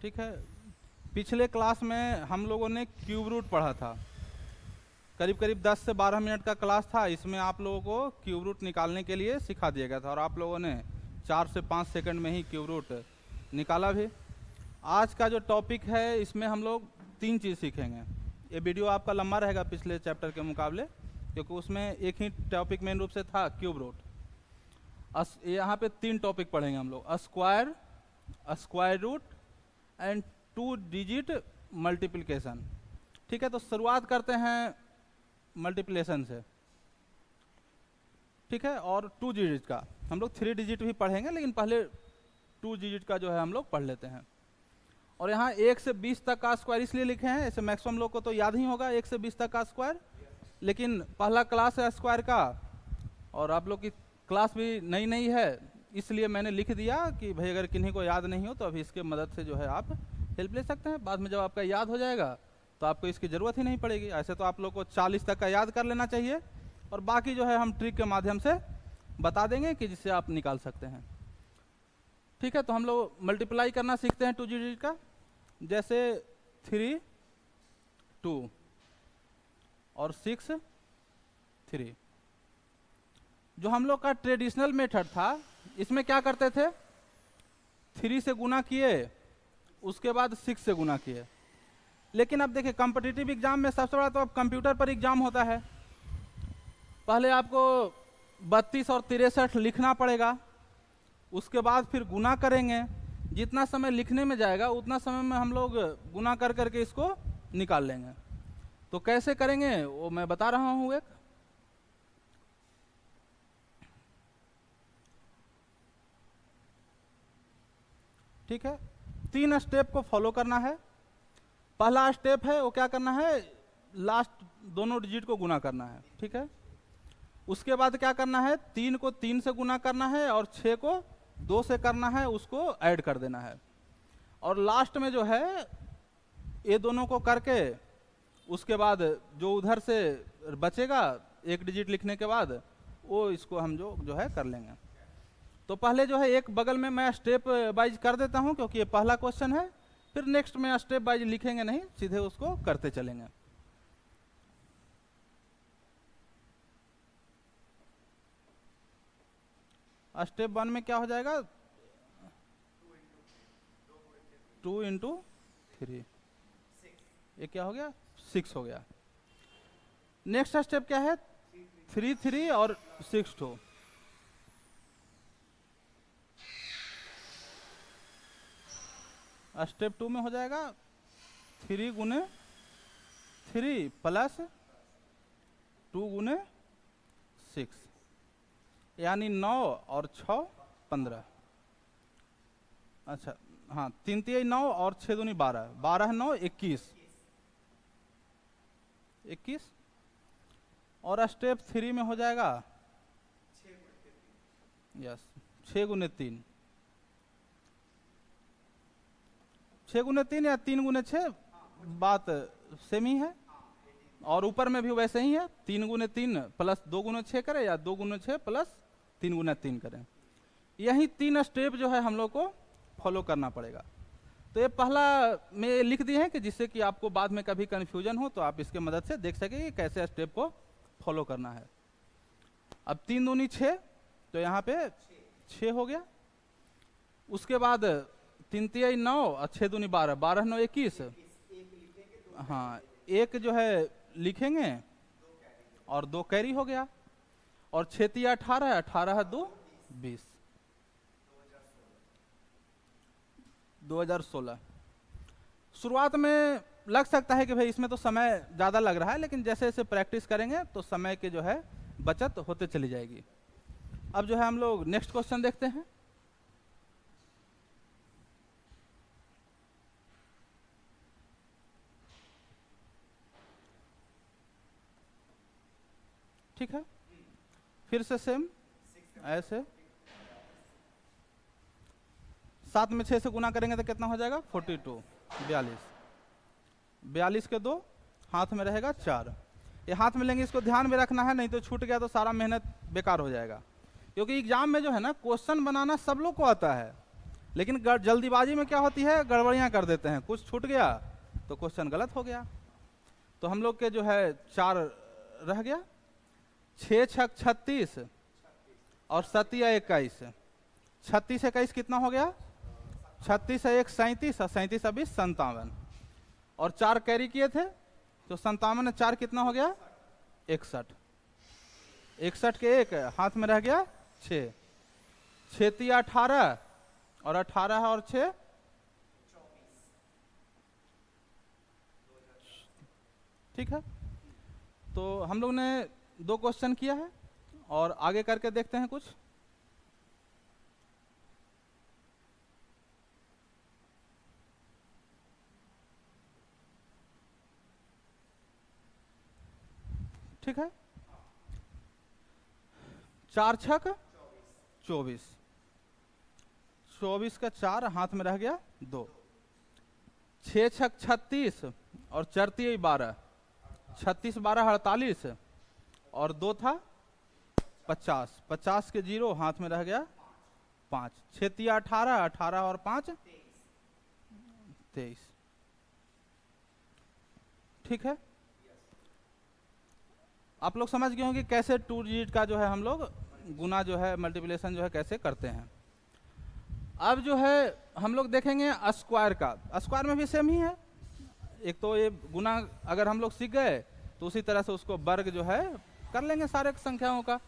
ठीक है, पिछले क्लास में हम लोगों ने क्यूब रूट पढ़ा था। करीब करीब 10 से 12 मिनट का क्लास था। इसमें आप लोगों को क्यूब रूट निकालने के लिए सिखा दिया गया था और आप लोगों ने 4 से 5 सेकंड में ही क्यूब रूट निकाला भी। आज का जो टॉपिक है इसमें हम लोग 3 चीज़ सीखेंगे। ये वीडियो आपका लंबा रहेगा पिछले चैप्टर के मुकाबले, क्योंकि उसमें एक ही टॉपिक मेन रूप से था क्यूब रूट। यहाँ पे 3 टॉपिक पढ़ेंगे हम लोग, square, square root and 2 digit multiplication. ठीक है, तो शुरुआत करते हैं मल्टीप्लिकेशन से। ठीक है, और 2 डिजिट का हम लोग 3 डिजिट भी पढ़ेंगे, लेकिन पहले 2 डिजिट का जो है हम लोग पढ़ लेते हैं। और यहाँ 1 से 20 तक का स्क्वायर इसलिए लिखे हैं, ऐसे मैक्सिमम लोग को तो याद ही होगा 1 से 20 तक का स्क्वायर, लेकिन पहला क्लास है स्क्वायर का और आप लोग की क्लास भी नई नई है, इसलिए मैंने लिख दिया कि भाई अगर किन्हीं को याद नहीं हो तो अभी इसके मदद से जो है आप हेल्प ले सकते हैं। बाद में जब आपका याद हो जाएगा तो आपको इसकी ज़रूरत ही नहीं पड़ेगी। ऐसे तो आप लोग को 40 तक का याद कर लेना चाहिए और बाकी जो है हम ट्रिक के माध्यम से बता देंगे कि जिससे आप निकाल सकते हैं। ठीक है, तो हम लोग मल्टीप्लाई करना सीखते हैं 2 डिजिट का। जैसे 3 2 और 6 3। जो हम लोग का ट्रेडिशनल मेथड था, इसमें क्या करते थे, 3 से गुना किए, उसके बाद 6 से गुना किए। लेकिन अब देखिए कॉम्पिटिटिव एग्जाम में सबसे बड़ा तो अब कंप्यूटर पर एग्जाम होता है। पहले आपको 32 और 63 लिखना पड़ेगा, उसके बाद फिर गुना करेंगे। जितना समय लिखने में जाएगा उतना समय में हम लोग गुना कर करके इसको निकाल लेंगे। तो कैसे करेंगे वो मैं बता रहा हूँ एक। ठीक है, 3 स्टेप को फॉलो करना है। पहला स्टेप है वो क्या करना है, लास्ट दोनों डिजिट को गुना करना है। ठीक है, उसके बाद क्या करना है, 3 को 3 से गुना करना है और 6 को 2 से करना है, उसको ऐड कर देना है। और लास्ट में जो है ये दोनों को करके उसके बाद जो उधर से बचेगा एक डिजिट लिखने के बाद वो इसको हम जो है कर लेंगे। तो पहले जो है एक बगल में मैं स्टेप वाइज कर देता हूं, क्योंकि ये पहला क्वेश्चन है। फिर नेक्स्ट में स्टेप वाइज लिखेंगे नहीं, सीधे उसको करते चलेंगे। स्टेप 1 में क्या हो जाएगा, 2 इंटू 3, ये क्या हो गया, 6 हो गया। नेक्स्ट स्टेप क्या है, 3 3 और 6 2। स्टेप 2 में हो जाएगा 3 गुने 3 प्लस 2 गुने 6, यानी 9 और 6 15। अच्छा हाँ, 3 3 9 और 6 दूनी 12, 12 9 21 21। और स्टेप 3 में हो जाएगा यस 6 गुने 3, 6 गुने 3 या 3 गुने 6, बात सेम ही है। और ऊपर में भी वैसे ही है, 3 गुने 3 प्लस 2 गुने 6 करें या 2 गुने 6 प्लस 3 गुने 3 करें। यही 3 स्टेप जो है हम लोग को फॉलो करना पड़ेगा। तो ये पहला में लिख दिए हैं कि जिससे कि आपको बाद में कभी कन्फ्यूजन हो तो आप इसके मदद से देख सकें कि कैसे स्टेप को फॉलो करना है। अब 3 दूनी 6, तो यहाँ पे 6 हो गया। उसके बाद 3 3 9 और 6 दूनी 12, 12 9 21। हाँ, एक जो है लिखेंगे और 2 कैरी हो गया। और 6 3 18, 18 2 20, 2016। शुरुआत में लग सकता है कि भाई इसमें तो समय ज़्यादा लग रहा है, लेकिन जैसे जैसे प्रैक्टिस करेंगे तो समय के जो है बचत होते चली जाएगी। अब जो है हम लोग नेक्स्ट क्वेश्चन देखते हैं। ठीक है, फिर से सेम ऐसे 7 में 6 से गुना करेंगे तो कितना हो जाएगा, 42 42, 42 के 2 हाथ में रहेगा 4। ये हाथ में लेंगे, इसको ध्यान में रखना है, नहीं तो छूट गया तो सारा मेहनत बेकार हो जाएगा। क्योंकि एग्जाम में जो है ना क्वेश्चन बनाना सब लोग को आता है, लेकिन जल्दीबाजी में क्या होती है, गड़बड़ियाँ कर देते हैं, कुछ छूट गया तो क्वेश्चन गलत हो गया। तो हम लोग के जो है 4 रह गया, 6 छक 36 और 7 या 21, 36 21 कितना हो गया, 36 है 1 37 और 37 20 57, और 4 कैरी किए थे तो 57 में 4 कितना हो गया 61, 61 के 1 हाथ में रह गया 6, 6 18 और 18 और 6 ठीक है। तो हम लोग ने 2 क्वेश्चन किया है और आगे करके देखते हैं कुछ। ठीक है, 4 छक 24, 24 का 4 हाथ में रह गया 2, 6 छक 36 और 4 3 12, 36 12 48 और 2 था 50, 50 के 0 हाथ में रह गया 5, 6 3 18, 18 और 5 23। ठीक है, आप लोग समझ गए होंगे कैसे 2 डिजिट का जो है हम लोग गुना जो है मल्टीप्लिकेशन जो है कैसे करते हैं। अब जो है हम लोग देखेंगे स्क्वायर का। स्क्वायर में भी सेम ही है, एक तो ये गुना अगर हम लोग सीख गए तो उसी तरह से उसको वर्ग जो है कर लेंगे सारे संख्याओं का।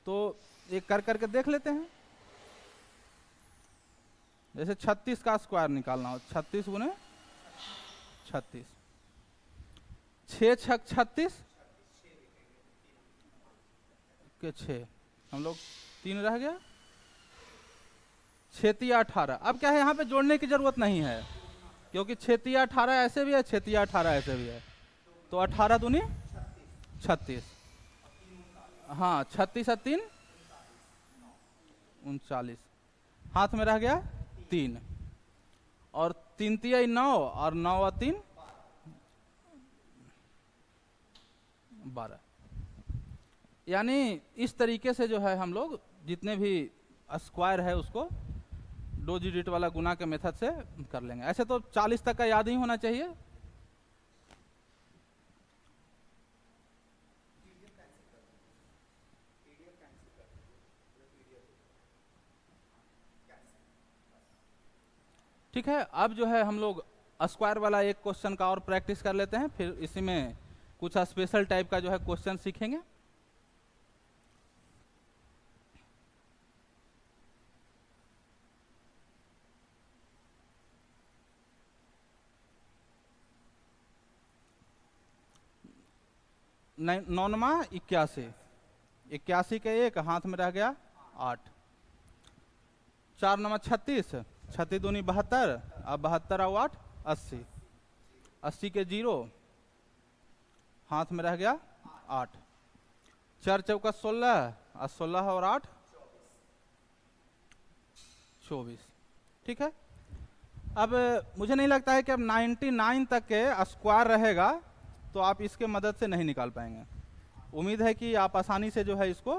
तो एक कर करके देख लेते हैं। जैसे 36 का स्क्वायर निकालना हो, 36 गुने 36, 6 छक 36 के 6, हम लोग 3 रह गया, 6 3 18। अब क्या है यहाँ पे जोड़ने की जरूरत नहीं है क्योंकि 6 3 18 ऐसे भी है, 6 3 18 ऐसे भी है, तो 18 दूनी 36, हाँ 36 और 3 39, हाथ में रह गया 3, और 3 3 9 और 9 और 3 12। यानी इस तरीके से जो है हम लोग जितने भी स्क्वायर है उसको 2 डिजिट वाला गुना के मेथड से कर लेंगे। ऐसे तो 40 तक का याद ही होना चाहिए। ठीक है, अब जो है हम लोग स्क्वायर वाला एक क्वेश्चन का और प्रैक्टिस कर लेते हैं, फिर इसी में कुछ स्पेशल टाइप का जो है क्वेश्चन सीखेंगे। नौनमा 81, 81 के 1 हाथ में रह गया 8, 4 9 36, 36 दूनी 72, अब 72 और 8 80, 80 के 0 हाथ में रह गया 8, 4 चौका 16 और 16 और 8 24। ठीक है, अब मुझे नहीं लगता है कि अब 99 तक के स्क्वायर रहेगा तो आप इसके मदद से नहीं निकाल पाएंगे। उम्मीद है कि आप आसानी से जो है इसको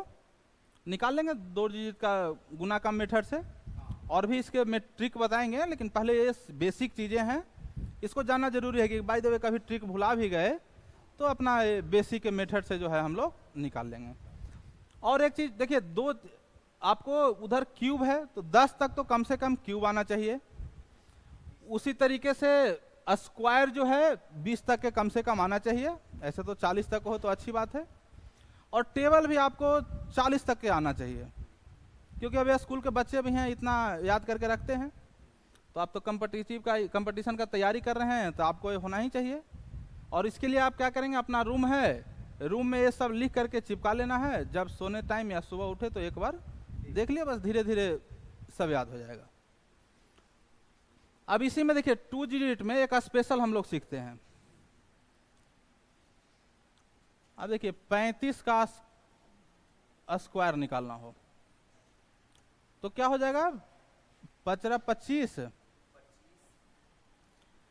निकाल लेंगे 2 डिजिट का गुना का मेथड से। और भी इसके में ट्रिक बताएंगे, लेकिन पहले ये बेसिक चीज़ें हैं, इसको जानना जरूरी है कि बाय द वे कभी ट्रिक भुला भी गए तो अपना बेसिक मेथड से जो है हम लोग निकाल लेंगे। और एक चीज़ देखिए, 2 आपको उधर क्यूब है तो 10 तक तो कम से कम क्यूब आना चाहिए। उसी तरीके से स्क्वायर जो है 20 तक के कम से कम आना चाहिए, ऐसे तो 40 तक हो तो अच्छी बात है। और टेबल भी आपको 40 तक के आना चाहिए, क्योंकि अभी स्कूल के बच्चे भी हैं इतना याद करके रखते हैं। तो आप तो कंपटीशन का तैयारी कर रहे हैं तो आपको ये होना ही चाहिए। और इसके लिए आप क्या करेंगे, अपना रूम है, रूम में ये सब लिख करके चिपका लेना है। जब सोने टाइम या सुबह उठे तो एक बार देख लिया, बस धीरे धीरे सब याद हो जाएगा। अब इसी में देखिए 2 डिजिट में एक स्पेशल हम लोग सीखते हैं। अब देखिए 35 का स्क्वायर निकालना हो तो क्या हो जाएगा, 25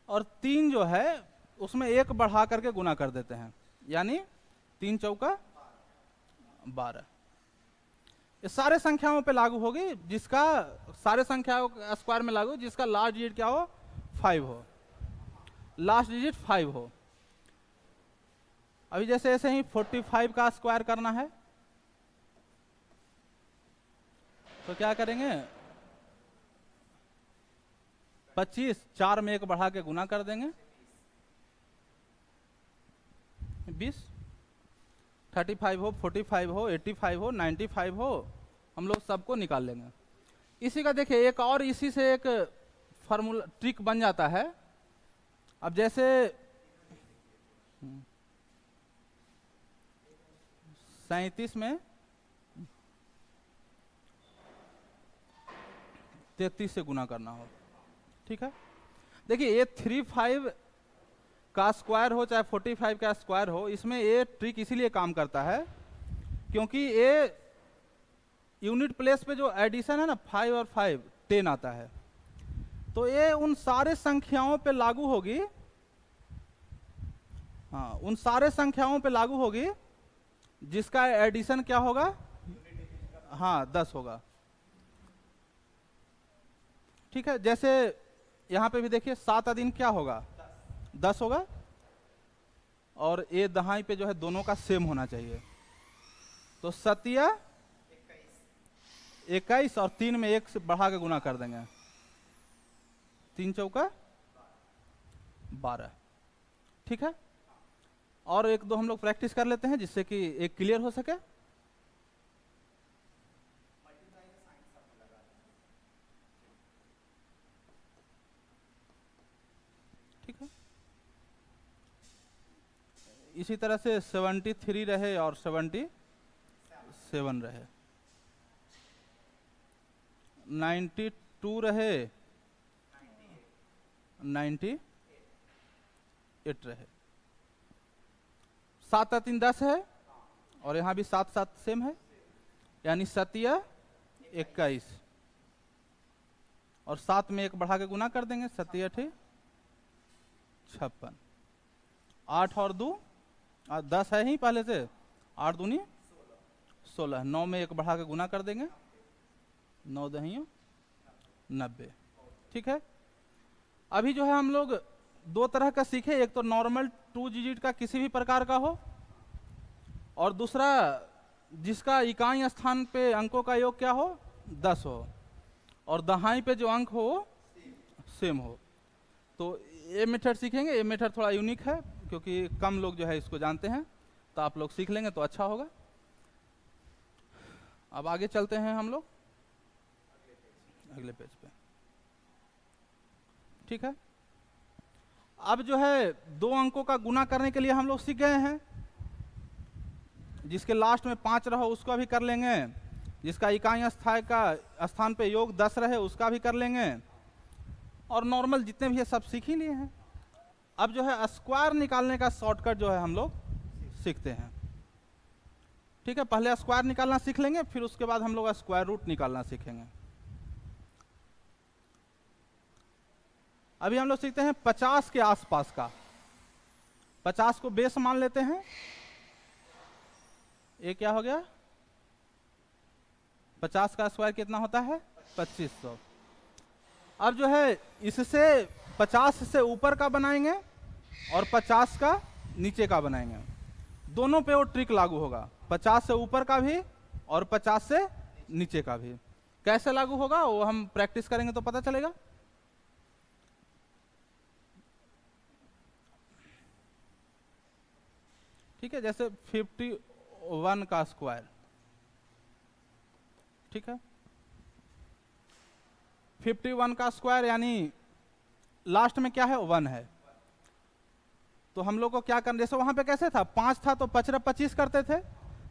और 3 जो है उसमें 1 बढ़ा करके गुना कर देते हैं, यानी 3 चौका 12। ये सारे संख्याओं पे लागू होगी, जिसका सारे संख्याओं का स्क्वायर में लागू, जिसका लास्ट डिजिट क्या हो, 5 हो, लास्ट डिजिट 5 हो। अभी जैसे ऐसे ही 45 का स्क्वायर करना है तो क्या करेंगे, 25 4 में 1 बढ़ा के गुना कर देंगे, 20, 35 हो, 45 हो, 85 हो, 95 हो, हम लोग सबको निकाल लेंगे। इसी का देखिए एक और इसी से एक फार्मूला ट्रिक बन जाता है। अब जैसे 37 में 33 से गुना करना हो, ठीक है। देखिए ये 35 का स्क्वायर हो चाहे 45 का स्क्वायर हो, इसमें ये ट्रिक इसीलिए काम करता है क्योंकि ये यूनिट प्लेस पे जो एडिशन है ना, 5 और 5 10 आता है, तो ये उन सारे संख्याओं पे लागू होगी, हाँ उन सारे संख्याओं पे लागू होगी जिसका एडिशन क्या होगा, हाँ 10 होगा, ठीक है। जैसे यहां पे भी देखिए 7 दिन क्या होगा, 10 होगा, और ये दहाई पे जो है दोनों का सेम होना चाहिए, तो 7 21 और 3 में 1 से बढ़ा के गुना कर देंगे, 3 चौका 12, ठीक है। और एक दो हम लोग प्रैक्टिस कर लेते हैं जिससे कि एक क्लियर हो सके। ठीक है, इसी तरह से 73 रहे और 77 रहे, 92 रहे, 98 रहे, 7 3 10 है, और यहाँ भी 7 7 सेम है, यानी 7 21, और 7 में 1 बढ़ा के गुना कर देंगे, 7 8 56, 8 और 2 10 है ही पहले से, 8 दूनी 16, 9 में 1 बढ़ा के गुना कर देंगे, 9 दहियों 90, ठीक है। अभी जो है हम लोग दो तरह का सीखे, एक तो नॉर्मल 2 डिजिट का किसी भी प्रकार का हो, और दूसरा जिसका इकाई स्थान पे अंकों का योग क्या हो, 10 हो, और दहाई पे जो अंक हो वो सेम हो। तो ये मेथड सीखेंगे, ये मेथड थोड़ा यूनिक है क्योंकि कम लोग जो है इसको जानते हैं, तो आप लोग सीख लेंगे तो अच्छा होगा। अब आगे चलते हैं हम लोग अगले पेज पे, ठीक है। अब जो है 2 अंकों का गुना करने के लिए हम लोग सीख गए हैं, जिसके लास्ट में 5 रहो उसका भी कर लेंगे, जिसका इकाई स्थान पे योग 10 रहे उसका भी कर लेंगे, और नॉर्मल जितने भी है सब सीख ही लिए हैं। अब जो है स्क्वायर निकालने का शॉर्टकट जो है हम लोग सीखते हैं, ठीक है। पहले स्क्वायर निकालना सीख लेंगे, फिर उसके बाद हम लोग स्क्वायर रूट निकालना सीखेंगे। अभी हम लोग सीखते हैं 50 के आसपास का, 50 को बेस मान लेते हैं, ये क्या हो गया, 50 का स्क्वायर कितना होता है, 2500। अब जो है इससे 50 से ऊपर का बनाएंगे और 50 का नीचे का बनाएंगे, दोनों पे वो ट्रिक लागू होगा, 50 से ऊपर का भी और 50 से नीचे का भी। कैसे लागू होगा वो हम प्रैक्टिस करेंगे तो पता चलेगा। ठीक है, जैसे 51 का स्क्वायर, ठीक है, 51 का स्क्वायर यानी लास्ट में क्या है, 1 है, तो हम लोग को क्या करना, जैसे वहां पे कैसे था, 5 था तो 5 25 करते थे,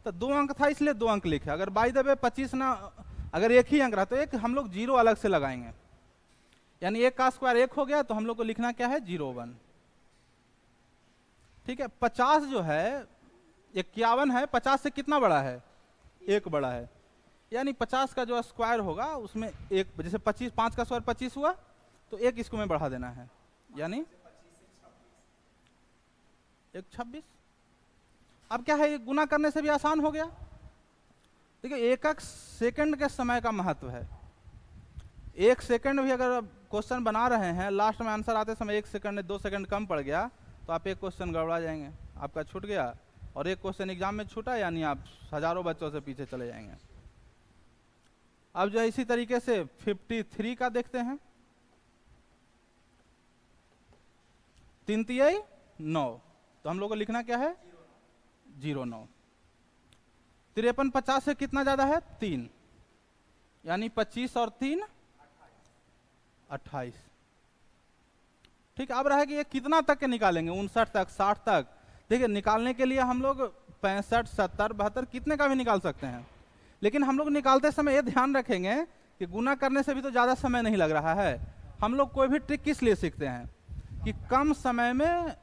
तो 2 अंक था इसलिए 2 अंक लिखे। अगर बाय द वे 25 ना, अगर एक ही अंक रहा तो एक हम लोग 0 अलग से लगाएंगे, यानी 1 का स्क्वायर 1 हो गया, तो हम लोग को लिखना क्या है, 01, ठीक है। 50 जो है 51 है, 50 से कितना बड़ा है, 1 बड़ा है, यानी 50 का जो स्क्वायर होगा उसमें एक, जैसे 25 5 का स्क्वायर 25 हुआ तो 1 इसको में बढ़ा देना है, यानी 1 26। अब क्या है, ये गुना करने से भी आसान हो गया, देखिए एक एक सेकंड के समय का महत्व है। एक सेकंड भी अगर क्वेश्चन बना रहे हैं, लास्ट में आंसर आते समय 1 सेकंड 2 सेकंड कम पड़ गया तो आप एक क्वेश्चन गड़बड़ा जाएंगे, आपका छूट गया, और एक क्वेश्चन एग्जाम में छूटा यानी आप हजारों बच्चों से पीछे चले जाएंगे। अब जो है इसी तरीके से 53 का देखते हैं। 3 तिहाई 9, तो हम लोग को लिखना क्या है 09। 53 50 से कितना ज्यादा है 3, यानी 25 और 3 28। ठीक, अब रहा कि ये कितना तक के निकालेंगे, 59 तक 60 तक। देखिए निकालने के लिए हम लोग 65 70 72 कितने का भी निकाल सकते हैं, लेकिन हम लोग निकालते समय ये ध्यान रखेंगे कि गुना करने से भी तो ज़्यादा समय नहीं लग रहा है। हम लोग कोई भी ट्रिक किस लिए सीखते हैं कि कम समय में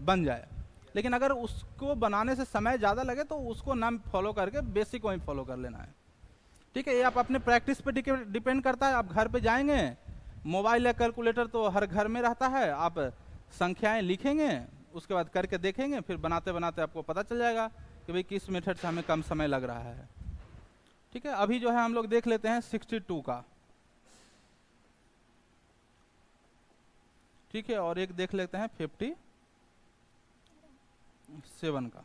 बन जाए, लेकिन अगर उसको बनाने से समय ज़्यादा लगे तो उसको ना फॉलो करके बेसिक वही फॉलो कर लेना है। ठीक है, ये आप अपने प्रैक्टिस पे डिपेंड करता है। आप घर पे जाएंगे, मोबाइल या कैलकुलेटर तो हर घर में रहता है, आप संख्याएं लिखेंगे, उसके बाद करके देखेंगे, फिर बनाते बनाते आपको पता चल जाएगा कि भाई किस मेथड से हमें कम समय लग रहा है। ठीक है, अभी जो है हम लोग देख लेते हैं 62 का। ठीक है, और एक देख लेते हैं 57 का।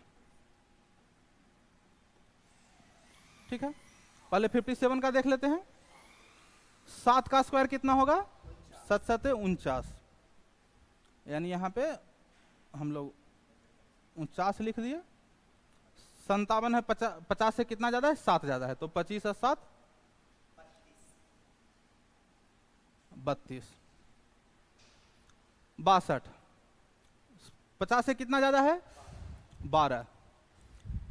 ठीक है, पहले 57 का देख लेते हैं। 7 का स्क्वायर कितना होगा 7 7 49, यानी यहाँ पे हम लोग 49 लिख दिए। 57 है 50 से कितना ज्यादा है 7 ज्यादा है, तो 25 और 7 32। 62 50 से कितना ज्यादा है 12।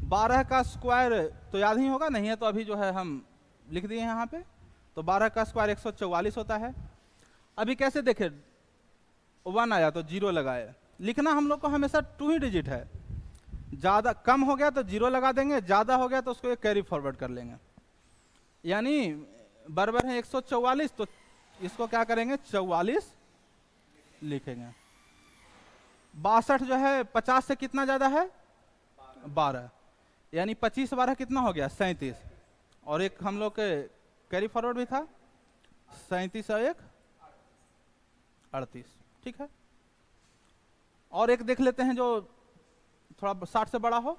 12 का स्क्वायर तो याद ही होगा, नहीं है तो अभी जो है हम लिख दिए यहाँ पे। तो 12 का स्क्वायर 144 होता है। अभी कैसे देखे, 1 आया तो 0 लगाए। लिखना हम लोग को हमेशा 2 ही डिजिट है, ज्यादा कम हो गया तो 0 लगा देंगे, ज्यादा हो गया तो उसको एक कैरी फॉरवर्ड कर लेंगे। यानी बराबर है 144, तो इसको क्या करेंगे 44 लिखेंगे। 62 जो है 50 से कितना ज्यादा है 12, यानी 25 12 कितना हो गया 37, और एक हम लोग के कैरी फॉरवर्ड भी था 37 और 1 38। ठीक है, और एक देख लेते हैं जो थोड़ा 60 से बड़ा हो,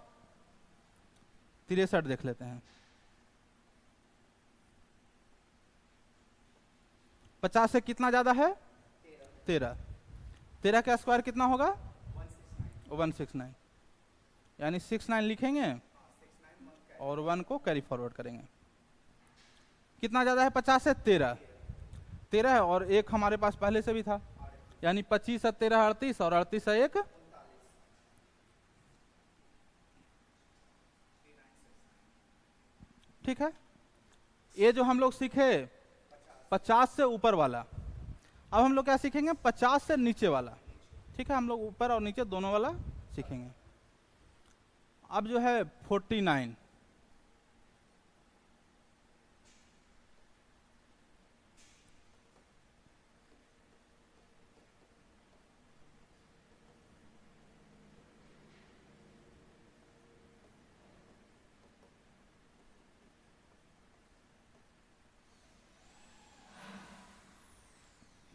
63 देख लेते हैं। 50 से कितना ज्यादा है 13। 13 का स्क्वायर कितना होगा 169, यानी 69 लिखेंगे और 1 को कैरी फॉरवर्ड करेंगे। कितना ज्यादा है 50 से 13 है, और एक हमारे पास पहले से भी था, यानी 25 और 13 38, और 38 और 1 ठीक है। ये जो हम लोग सीखे 50 से ऊपर वाला, अब हम लोग क्या सीखेंगे 50 से नीचे वाला। ठीक है, हम लोग ऊपर और नीचे दोनों वाला सीखेंगे। अब जो है 49,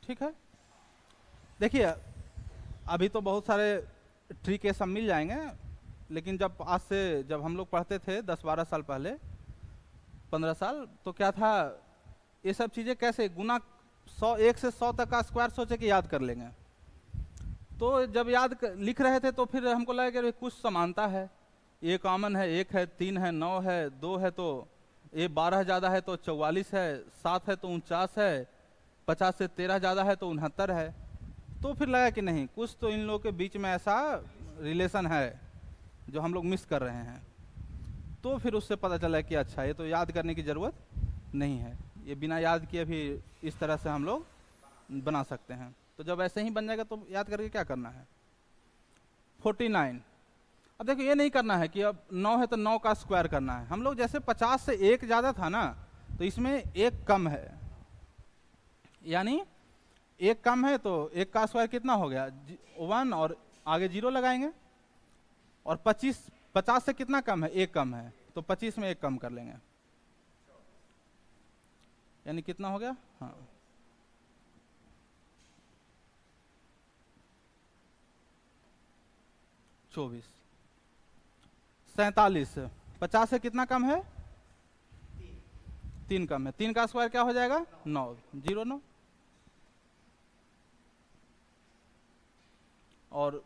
ठीक है। देखिए अभी तो बहुत सारे ट्रिक ये सब मिल जाएंगे, लेकिन जब हम लोग पढ़ते थे 10-12 साल पहले, 15 साल, तो क्या था, ये सब चीज़ें कैसे गुना 1 से 100 तक का स्क्वायर सोचे कि याद कर लेंगे। तो जब लिख रहे थे तो फिर हमको लगा कि कुछ समानता है, ये कॉमन है, 1 है 3 है 9 है 2 है, तो ये 12 ज़्यादा है तो 44 है, 7 है तो 49 है, 50 से 13 ज़्यादा है तो 69 है। तो फिर लगा कि नहीं, कुछ तो इन लोगों के बीच में ऐसा रिलेशन है जो हम लोग मिस कर रहे हैं। तो फिर उससे पता चला कि अच्छा ये तो याद करने की ज़रूरत नहीं है, ये बिना याद किए भी इस तरह से हम लोग बना सकते हैं। तो जब ऐसे ही बन जाएगा तो याद करके क्या करना है। 49, अब देखो ये नहीं करना है कि अब 9 है तो 9 का स्क्वायर करना है। हम लोग जैसे 50 से 1 ज़्यादा था ना, तो इसमें 1 कम है, यानी 1 कम है तो 1 का स्क्वायर कितना हो गया 1, और आगे 0 लगाएंगे। और 50 से कितना कम है 1 कम है, तो 25 में 1 कम कर लेंगे। यानी कितना हो गया, हाँ 24। 47, 50 से कितना कम है, 3 कम है, 3 का स्क्वायर क्या हो जाएगा 9, 0 9, और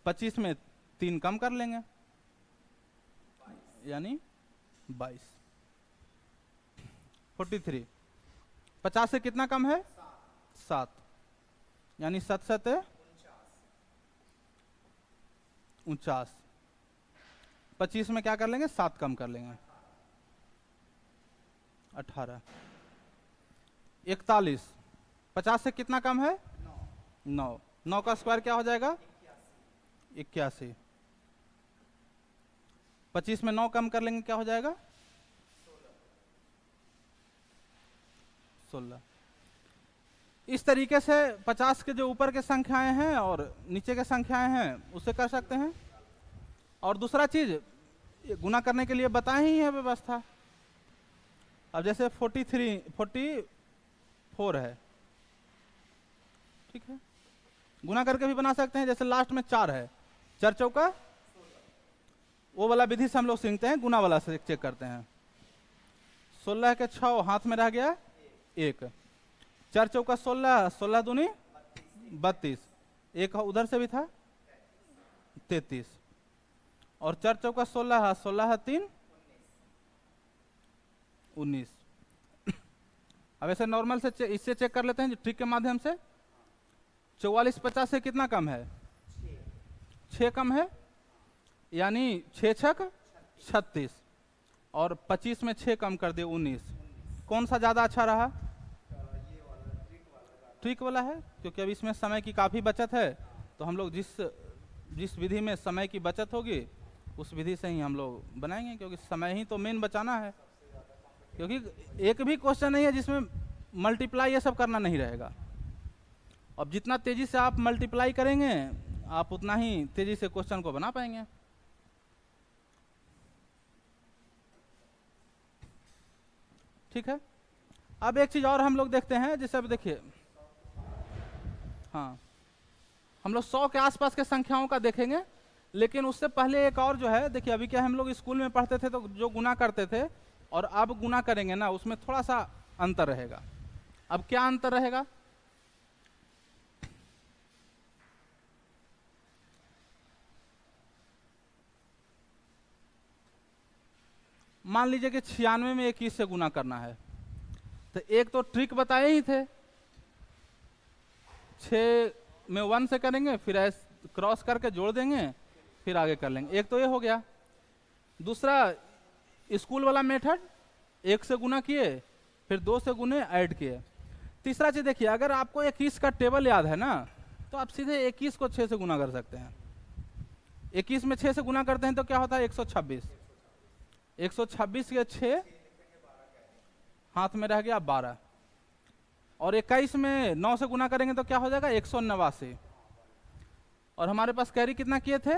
25 में 3 कम कर लेंगे यानी 22। 43, 50 से कितना कम है 7, यानी 7 7 49। 25 में क्या कर लेंगे 7 कम कर लेंगे 18। 41, 50 से कितना कम है 9, 9 का स्क्वायर क्या हो जाएगा 81। 25 में 9 कम कर लेंगे क्या हो जाएगा 16। इस तरीके से 50 के जो ऊपर के संख्याएं हैं और नीचे के संख्याएं हैं उसे कर सकते हैं। और दूसरा चीज गुना करने के लिए बताए ही है व्यवस्था। अब जैसे 44 है, ठीक है, गुना करके भी बना सकते हैं। जैसे लास्ट में 4 है, 4 चौका, वो वाला विधि से हम लोग सीखते हैं, गुना वाला से चेक करते हैं। 16 के 6 हाथ में रह गया 1, 4 चौका 16, 16 दूनी 32, एक उधर से भी था 33, और 4 चौका 16, 16 3 19। अब ऐसे नॉर्मल से इससे चेक कर लेते हैं ट्रिक के माध्यम से। 44 50 से कितना कम है 6 कम है, यानी 6 छक 36, और 25 में 6 कम कर दिए 19। कौन सा ज्यादा अच्छा रहा, ट्रिक वाला है, क्योंकि अब इसमें समय की काफी बचत है। तो हम लोग जिस विधि में समय की बचत होगी उस विधि से ही हम लोग बनाएंगे, क्योंकि समय ही तो मेन बचाना है। क्योंकि एक भी क्वेश्चन नहीं है जिसमें मल्टीप्लाई ये सब करना नहीं रहेगा। अब जितना तेजी से आप मल्टीप्लाई करेंगे आप उतना ही तेजी से क्वेश्चन को बना पाएंगे। ठीक है, अब एक चीज और हम लोग देखते हैं। जैसे अब देखिए, हाँ हम लोग 100 के आसपास के संख्याओं का देखेंगे, लेकिन उससे पहले एक और जो है, देखिए अभी क्या हम लोग स्कूल में पढ़ते थे तो जो गुना करते थे और अब गुना करेंगे ना, उसमें थोड़ा सा अंतर रहेगा। अब क्या अंतर रहेगा, मान लीजिए कि 96 में 21 से गुना करना है, तो एक तो ट्रिक बताए ही थे, 6 में 1 से करेंगे, फिर ऐसे क्रॉस करके जोड़ देंगे, फिर आगे कर लेंगे। एक तो ये हो गया। दूसरा स्कूल वाला मेथड, 1 से गुना किए फिर 2 से गुने ऐड किए। तीसरा चीज देखिए, अगर आपको 21 का टेबल याद है ना, तो आप सीधे 21 को 6 से गुना कर सकते हैं। 21 में 6 से गुना करते हैं तो क्या होता है 126, 126 के 6 हाथ में रह गया 12, और 21 में 9 से गुना करेंगे तो क्या हो जाएगा 189, और हमारे पास कैरी कितना किए थे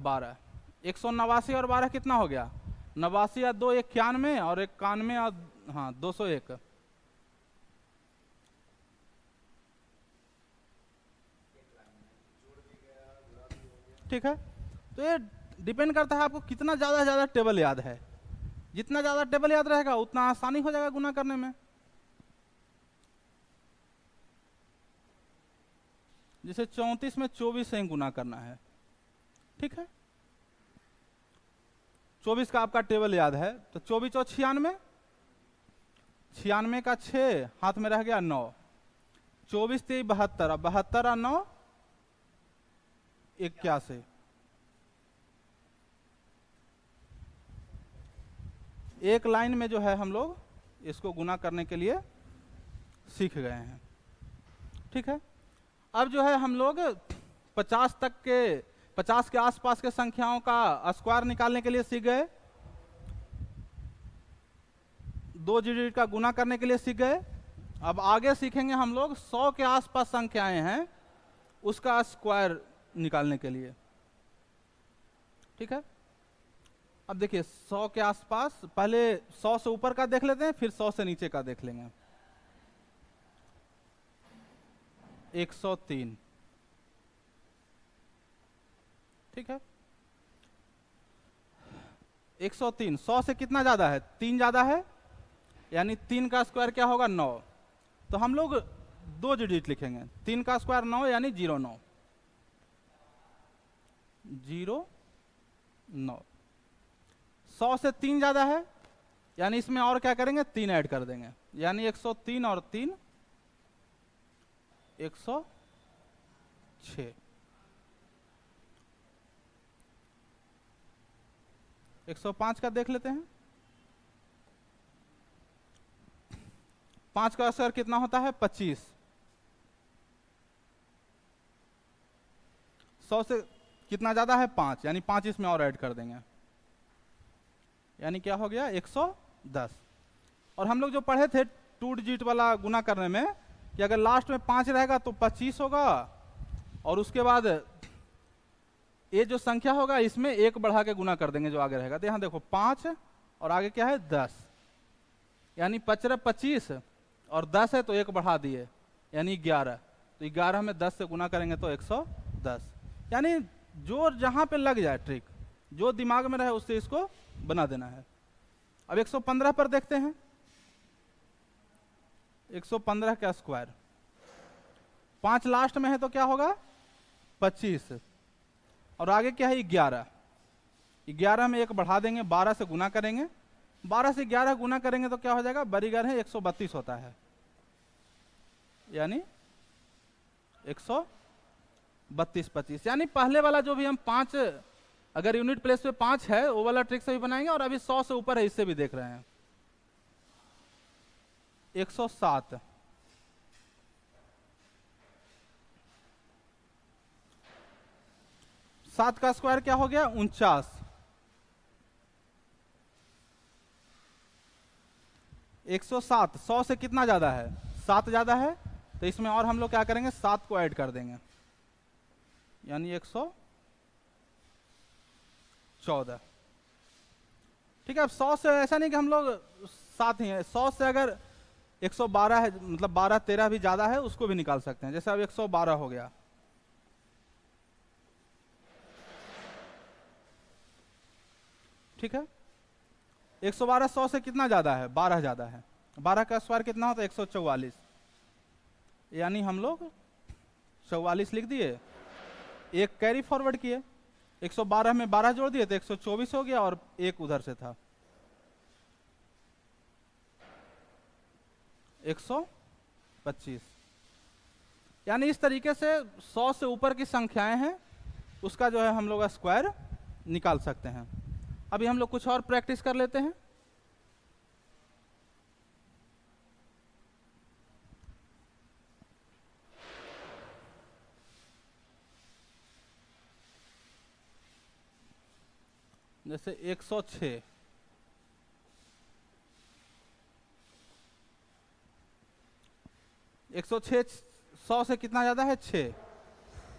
12। 189 और 12 कितना हो गया 89 या 2 91, और 91 और हाँ 201। ठीक है, तो ये डिपेंड करता है आपको कितना ज्यादा टेबल याद है। जितना ज्यादा टेबल याद रहेगा उतना आसानी हो जाएगा गुना करने में। जैसे 34 में 24 से ही गुना करना है, ठीक है, 24 का आपका टेबल याद है, तो 24 और 96, 96 का 6 हाथ में रह गया 9, 24 3 72, और 72 और 9 81। एक लाइन में जो है हम लोग इसको गुना करने के लिए सीख गए हैं। ठीक है, अब जो है हम लोग 50 के आसपास के संख्याओं का स्क्वायर निकालने के लिए सीख गए, 2 डिजिट का गुना करने के लिए सीख गए। अब आगे सीखेंगे हम लोग 100 के आसपास संख्याएं हैं उसका स्क्वायर निकालने के लिए। ठीक है, अब देखिए 100 के आसपास, पहले 100 से ऊपर का देख लेते हैं, फिर 100 से नीचे का देख लेंगे। 103। ठीक है, 103 100 से कितना ज्यादा है? 3 ज्यादा है, यानी 3 का स्क्वायर क्या होगा? 9। तो हम लोग 2 डिजिट लिखेंगे। 3 का स्क्वायर 9 यानी 09। 09। 100 से 3 ज्यादा है, यानी इसमें और क्या करेंगे? 3 ऐड कर देंगे, यानी 103 और 3 106। 105 का देख लेते हैं। 5 का स्क्वायर कितना होता है? 25। 100 से कितना ज्यादा है? 5, यानी 5 इसमें और ऐड कर देंगे, यानी क्या हो गया? 110। और हम लोग जो पढ़े थे 2 डिजिट वाला गुना करने में, कि अगर लास्ट में 5 रहेगा तो 25 होगा, और उसके बाद ये जो संख्या होगा इसमें 1 बढ़ा के गुना कर देंगे जो आगे रहेगा। तो यहाँ देखो 5 और आगे क्या है? 10, यानी 5 25 और 10 है तो 1 बढ़ा दिए, यानी 11। तो 11 में 10 से गुना करेंगे तो 110। यानी जो जहाँ पे लग जाए ट्रिक, जो दिमाग में रहे उससे इसको बना देना है। अब 115 पर देखते हैं। 115 का स्क्वायर, 5 लास्ट में है तो क्या होगा? 25, और आगे क्या है? 11। 11 में 1 बढ़ा देंगे, 12 से गुना करेंगे। 12 से 11 गुना करेंगे तो क्या हो जाएगा? बरीगर है 132 होता है, यानी 132 25। यानी पहले वाला जो भी हम 5, अगर यूनिट प्लेस पे 5 है वो वाला ट्रिक से भी बनाएंगे, और अभी 100 से ऊपर है इससे भी देख रहे हैं। 107। 7 का स्क्वायर क्या हो गया? 49। 107 100 से कितना ज्यादा है? 7 ज्यादा है, तो इसमें और हम लोग क्या करेंगे? 7 को ऐड कर देंगे, यानी 114। ठीक है, अब 100 से ऐसा नहीं कि हम लोग 7 ही है, 100 से अगर 112 है, मतलब 12 13 भी ज्यादा है, उसको भी निकाल सकते हैं। जैसे अब 112 हो गया। ठीक है, 112 100 से कितना ज्यादा है? 12 ज्यादा है। 12 का स्क्वायर कितना होता है? 144, यानी हम लोग 44 लिख दिए, एक कैरी फॉरवर्ड किए, 112 में 12 जोड़ दिए तो 124 हो गया, और एक उधर से था 125। यानी इस तरीके से 100 से ऊपर की संख्याएं हैं उसका जो है हम लोग स्क्वायर निकाल सकते हैं। अभी हम लोग कुछ और प्रैक्टिस कर लेते हैं। जैसे 106, 106 100 से कितना ज्यादा है? 6,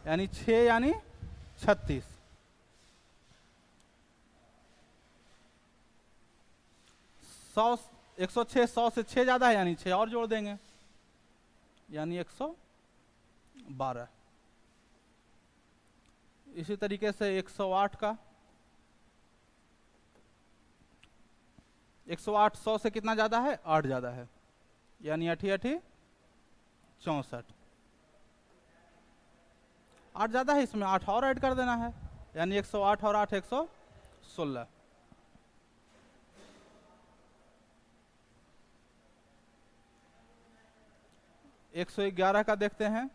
यानी 6 यानी 36। 106 100 से 6 ज्यादा है, यानी 6 और जोड़ देंगे, यानी 112। इसी तरीके से 108 का, 108 100 से कितना ज्यादा है? 8 ज्यादा है, यानी 8 8 64। 8 ज्यादा है, इसमें 8 और ऐड कर देना है, यानी 108 और 8 116। 111 का देखते हैं।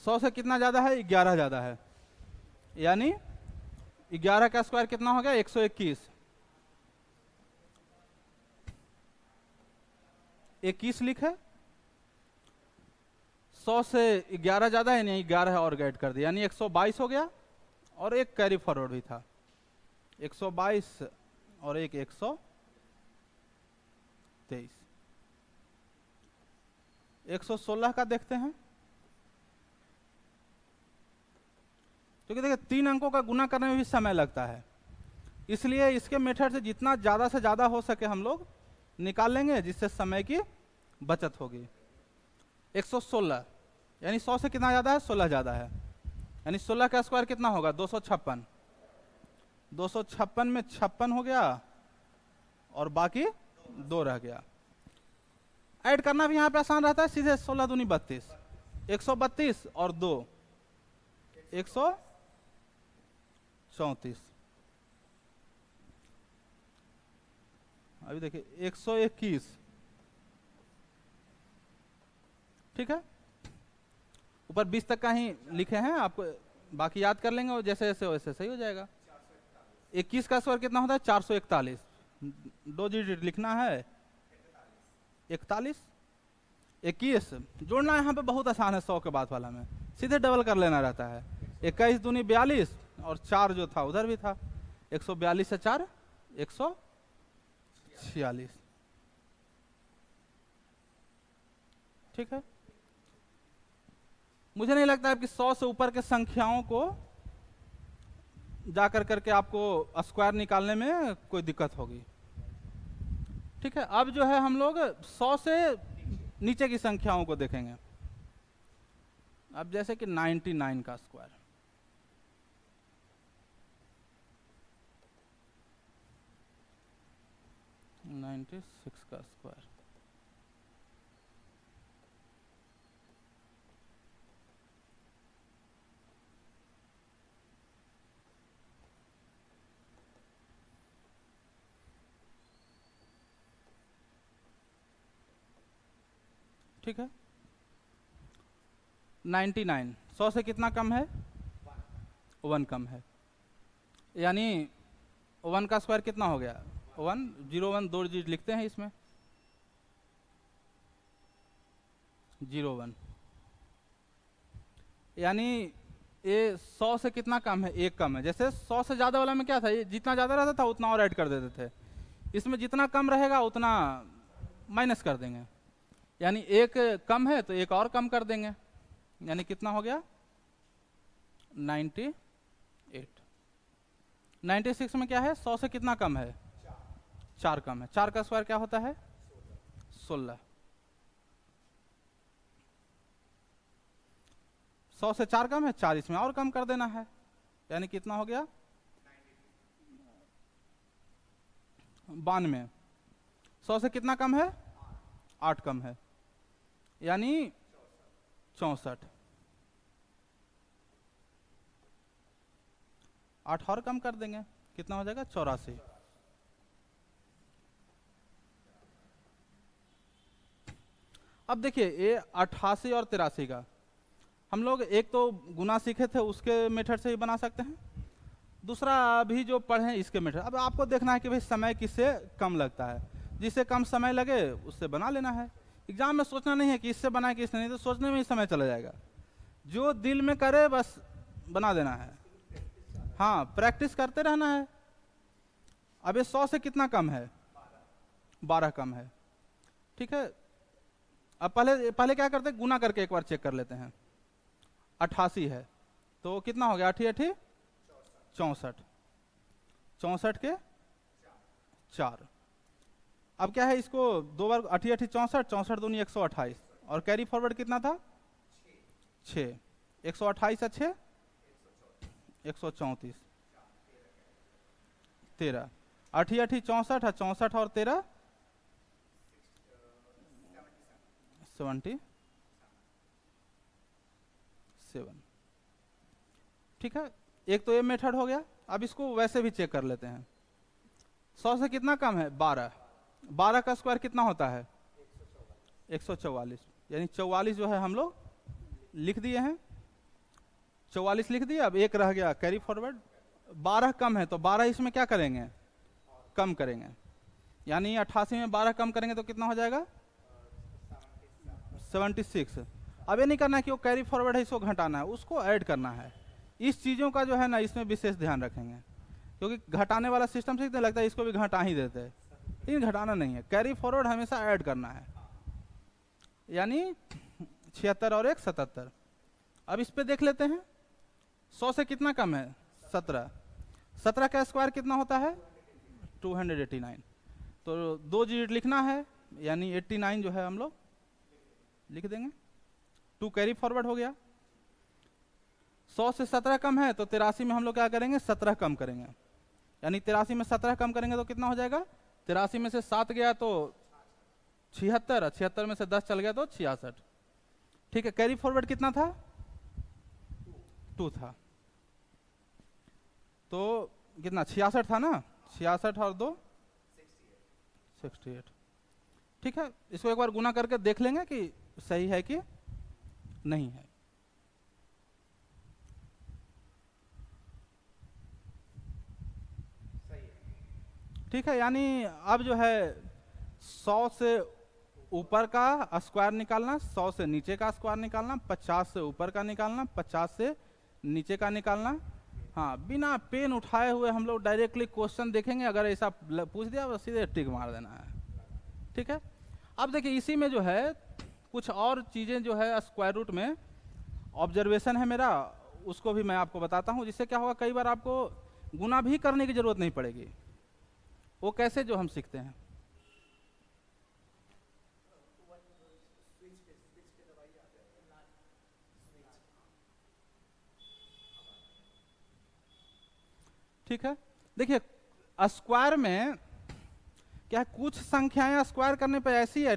100 से कितना ज्यादा है? 11 ज्यादा है, यानी 11 का स्क्वायर कितना हो गया? 121। 21 लिखे, 100 से 11 ज्यादा है, यानी 11 और ऐड कर दिया, यानी 122 हो गया, और एक कैरी फॉरवर्ड भी था, 122 और एक 123। 116 का देखते हैं। क्योंकि देखिए 3 अंकों का गुना करने में भी समय लगता है, इसलिए इसके मेथड से जितना ज़्यादा से ज़्यादा हो सके हम लोग निकाल लेंगे, जिससे समय की बचत होगी 116, यानी 100 से कितना ज़्यादा है, 16 ज़्यादा है, यानी 16 का स्क्वायर कितना होगा, 256। 256 में 56 हो गया और बाकी 2 रह गया। ऐड करना भी यहाँ पे आसान रहता है, सीधे 16 दूनी 32, 132 और 2 134। अभी देखिए 121, ठीक है। ऊपर 20 तक का ही लिखे हैं, आपको बाकी याद कर लेंगे और जैसे जैसे वैसे सही हो जाएगा। 21 का स्क्वायर कितना होता है, 441। 2 डिजिट लिखना है, 41। 21 जोड़ना यहाँ पे बहुत आसान है, 100 के बाद वाला में सीधे डबल कर लेना रहता है। 21 दूनी 42 और 4 जो था उधर भी था, 142 से 4 146, ठीक है। मुझे नहीं लगता है कि 100 से ऊपर के संख्याओं को जाकर करके आपको स्क्वायर निकालने में कोई दिक्कत होगी, ठीक है। अब जो है हम लोग 100 से नीचे की संख्याओं को देखेंगे। अब जैसे कि 99 का स्क्वायर, 96 का स्क्वायर, ठीक है। 99 100 से कितना कम है, 1 कम है, यानी 1 का स्क्वायर कितना हो गया, 1 0 1 2 डिजिट लिखते हैं इसमें, 0 1, यानी ये 100 से कितना कम है, 1 कम है। जैसे 100 से ज़्यादा वाला में क्या था, ये जितना ज़्यादा रहता था उतना और ऐड कर देते थे, इसमें जितना कम रहेगा उतना माइनस कर देंगे, यानी 1 कम है तो 1 और कम कर देंगे, यानी कितना हो गया 98। 96 में क्या है, 100 से कितना कम है, 4 कम है, 4 का स्क्वायर क्या होता है, 16। 100 से 4 कम है, 4 इसमें और कम कर देना है, यानी कितना हो गया 92। 100 से कितना कम है, 8 कम है, यानी 64। 8 और कम कर देंगे, कितना हो जाएगा 84। अब देखिए ये 88 और 83 का हम लोग एक तो गुना सीखे थे उसके मेथड से ही बना सकते हैं, दूसरा अभी जो पढ़े इसके मेथड। अब आपको देखना है कि भाई समय किससे कम लगता है, जिससे कम समय लगे उससे बना लेना है। एग्जाम में सोचना नहीं है कि इससे बनाए कि इससे नहीं, तो सोचने में ही समय चला जाएगा। जो दिल में करे बस बना देना है, हाँ प्रैक्टिस करते रहना है। अब ये 100 से कितना कम है, 12 कम है, ठीक है। अब पहले क्या करते हैं, गुना करके एक बार चेक कर लेते हैं। 88 है तो कितना हो गया, 8 8 64, 64 के 4। अब क्या है, इसको 2 बार 8 8 64, 64 दूनी 128 और कैरी फॉरवर्ड कितना था 6, 128 से 6 134, 13, 8 8 64 है, 64 और 13 77, ठीक है। एक तो ये मेथड हो गया। अब इसको वैसे भी चेक कर लेते हैं। 100 से कितना कम है, 12। 12 का स्क्वायर कितना होता है 144, यानी 44 जो है हम लोग लिख दिए हैं, 44 लिख दिए। अब 1 रह गया कैरी फॉरवर्ड, 12 कम है तो 12 इसमें क्या करेंगे, कम करेंगे, यानी 88 में 12 कम करेंगे तो कितना हो जाएगा 76। अब ये नहीं करना है कि वो कैरी फॉरवर्ड है इसको घटाना है, उसको ऐड करना है। इस चीज़ों का जो है ना इसमें विशेष ध्यान रखेंगे, क्योंकि घटाने वाला सिस्टम सीखने लगता है इसको भी घटा ही देते हैं, लेकिन घटाना नहीं है, कैरी फॉरवर्ड हमेशा ऐड करना है, यानी 76 और 1 77। अब इस पे देख लेते हैं, 100 से कितना कम है 17। 17 का स्क्वायर कितना होता है 289, तो 2 डिजिट लिखना है, यानी 89 जो है हम लोग लिख देंगे, 2 कैरी फॉरवर्ड हो गया। 100 से 17 कम है तो 83 में हम लोग क्या करेंगे, 17 कम करेंगे, यानी 83 में 17 कम करेंगे तो कितना हो जाएगा, 83 में से 7 गया तो 76, 76 में से 10 चल गया तो 66। ठीक है, कैरी फॉरवर्ड कितना था, 2 था, तो कितना 66 था ना, 66 और 2 68। ठीक है, इसको एक बार गुना करके देख लेंगे कि सही है कि नहीं है। ठीक है, यानी अब जो है 100 से ऊपर का स्क्वायर निकालना, 100 से नीचे का स्क्वायर निकालना, 50 से ऊपर का निकालना, 50 से नीचे का निकालना। हाँ, बिना पेन उठाए हुए हम लोग डायरेक्टली क्वेश्चन देखेंगे, अगर ऐसा पूछ दिया तो सीधे टिक मार देना है। ठीक है, अब देखिए इसी में जो है कुछ और चीज़ें जो है स्क्वायर रूट में ऑब्जर्वेशन है मेरा, उसको भी मैं आपको बताता हूँ, जिससे क्या होगा कई बार आपको गुना भी करने की जरूरत नहीं पड़ेगी। वो कैसे, जो हम सीखते हैं। ठीक है, देखिए स्क्वायर में क्या है, कुछ संख्याएं स्क्वायर करने पर ऐसी है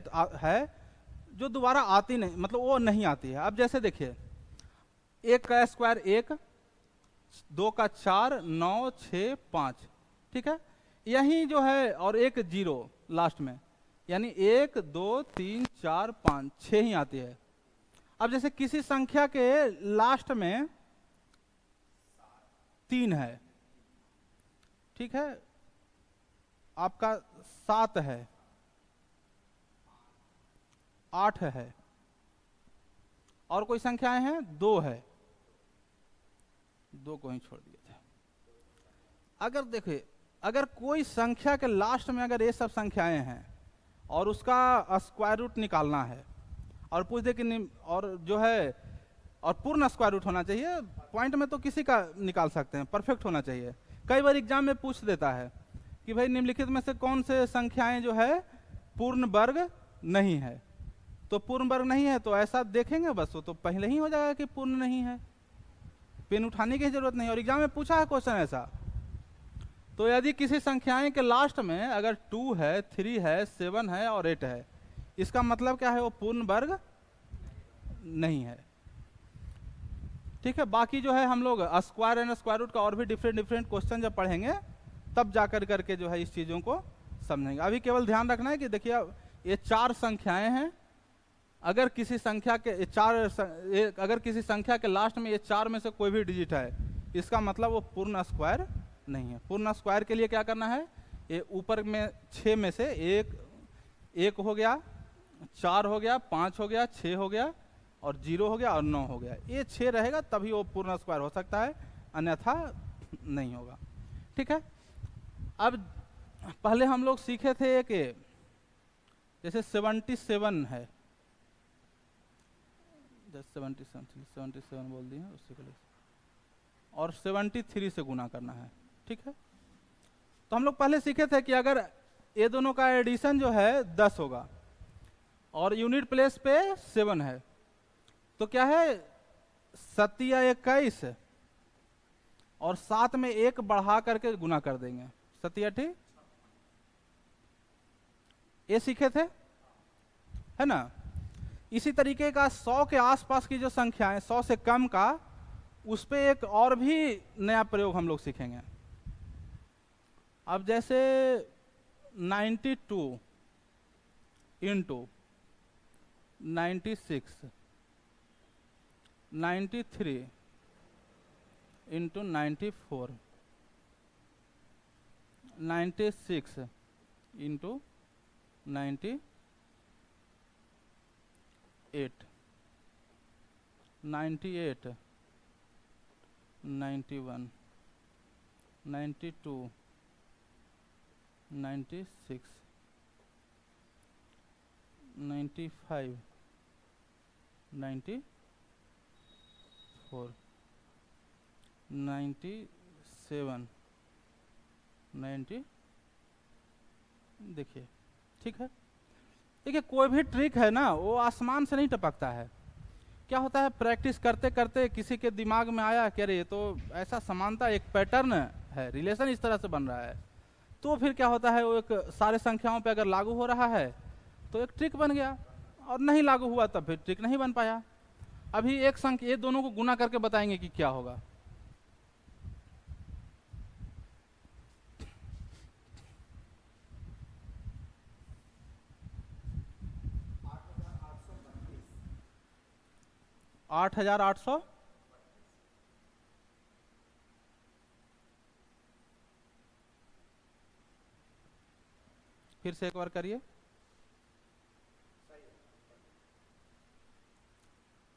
जो दोबारा आती नहीं, मतलब वो नहीं आती है। अब जैसे देखिए 1 का स्क्वायर 1, 2 का 4, 9, 6, 5। ठीक है, यही जो है, और एक 0 लास्ट में, यानी 1, 2, 3, 4, 5, 6 ही आती है। अब जैसे किसी संख्या के लास्ट में 3 है, ठीक है, आपका 7 है, 8 है, और कोई संख्याएं हैं 2 है, 2 को ही छोड़ दिए थे। अगर देखिए, अगर कोई संख्या के लास्ट में अगर ये सब संख्याएं हैं और उसका स्क्वायर रूट निकालना है, और पूछ दे कि और जो है, और पूर्ण स्क्वायर रूट होना चाहिए, पॉइंट में तो किसी का निकाल सकते हैं, परफेक्ट होना चाहिए। कई बार एग्जाम में पूछ देता है कि भाई निम्नलिखित में से कौन से संख्याएं जो है पूर्ण वर्ग नहीं है, तो पूर्ण वर्ग नहीं है तो ऐसा देखेंगे बस, वो तो पहले ही हो जाएगा कि पूर्ण नहीं है, पेन उठाने की जरूरत नहीं। और एग्जाम में पूछा है क्वेश्चन ऐसा, तो यदि किसी संख्याएं के लास्ट में अगर 2 है, 3 है, 7 है और 8 है, इसका मतलब क्या है, वो पूर्ण वर्ग नहीं है। ठीक है, बाकी जो है हम लोग स्क्वायर एंड स्क्वायर रूट का और भी डिफरेंट क्वेश्चन जब पढ़ेंगे तब जा करके जो है इस चीज़ों को समझेंगे। अभी केवल ध्यान रखना है कि देखिए ये 4 संख्याएं हैं, अगर किसी संख्या के अगर किसी संख्या के लास्ट में ये 4 में से कोई भी डिजिट है, इसका मतलब वो पूर्ण स्क्वायर नहीं है। पूर्ण स्क्वायर के लिए क्या करना है, ये ऊपर में 6 में से 1 हो गया, 4 हो गया, 5 हो गया, 6 हो गया, और 0 हो गया, और 9 हो गया। ये 6 रहेगा तभी वो पूर्ण स्क्वायर हो सकता है, अन्यथा नहीं होगा। ठीक है, अब पहले हम लोग सीखे थे एक, जैसे 77 है, 77 बोल दिए उससे के लिए, और 73 से गुना करना है। ठीक है, तो हम लोग पहले सीखे थे कि अगर ये दोनों का एडिशन जो है 10 होगा और यूनिट प्लेस पे 7 है, तो क्या है 7 या 21, और 7 में 1 बढ़ा करके गुना कर देंगे, 7 ये सीखे थे, है ना। इसी तरीके का 100 के आसपास की जो संख्या है, 100 से कम का, उस पे एक और भी नया प्रयोग हम लोग सीखेंगे। अब जैसे 92 इंटू 96, 93 इंटू 94, 96 इंटू 98, 98, 91, 92, 96, 95, 94, 97, 90। देखिए, ठीक है, देखिए कोई भी ट्रिक है ना वो आसमान से नहीं टपकता है। क्या होता है, प्रैक्टिस करते करते किसी के दिमाग में आया कि अरे ये तो ऐसा समानता, एक पैटर्न है, रिलेशन इस तरह से बन रहा है, तो फिर क्या होता है वो एक सारे संख्याओं पे अगर लागू हो रहा है तो एक ट्रिक बन गया, और नहीं लागू हुआ तब फिर ट्रिक नहीं बन पाया। अभी एक संख्या, ये दोनों को गुना करके बताएंगे कि क्या होगा। आठ हजार 800 फिर से एक बार करिए।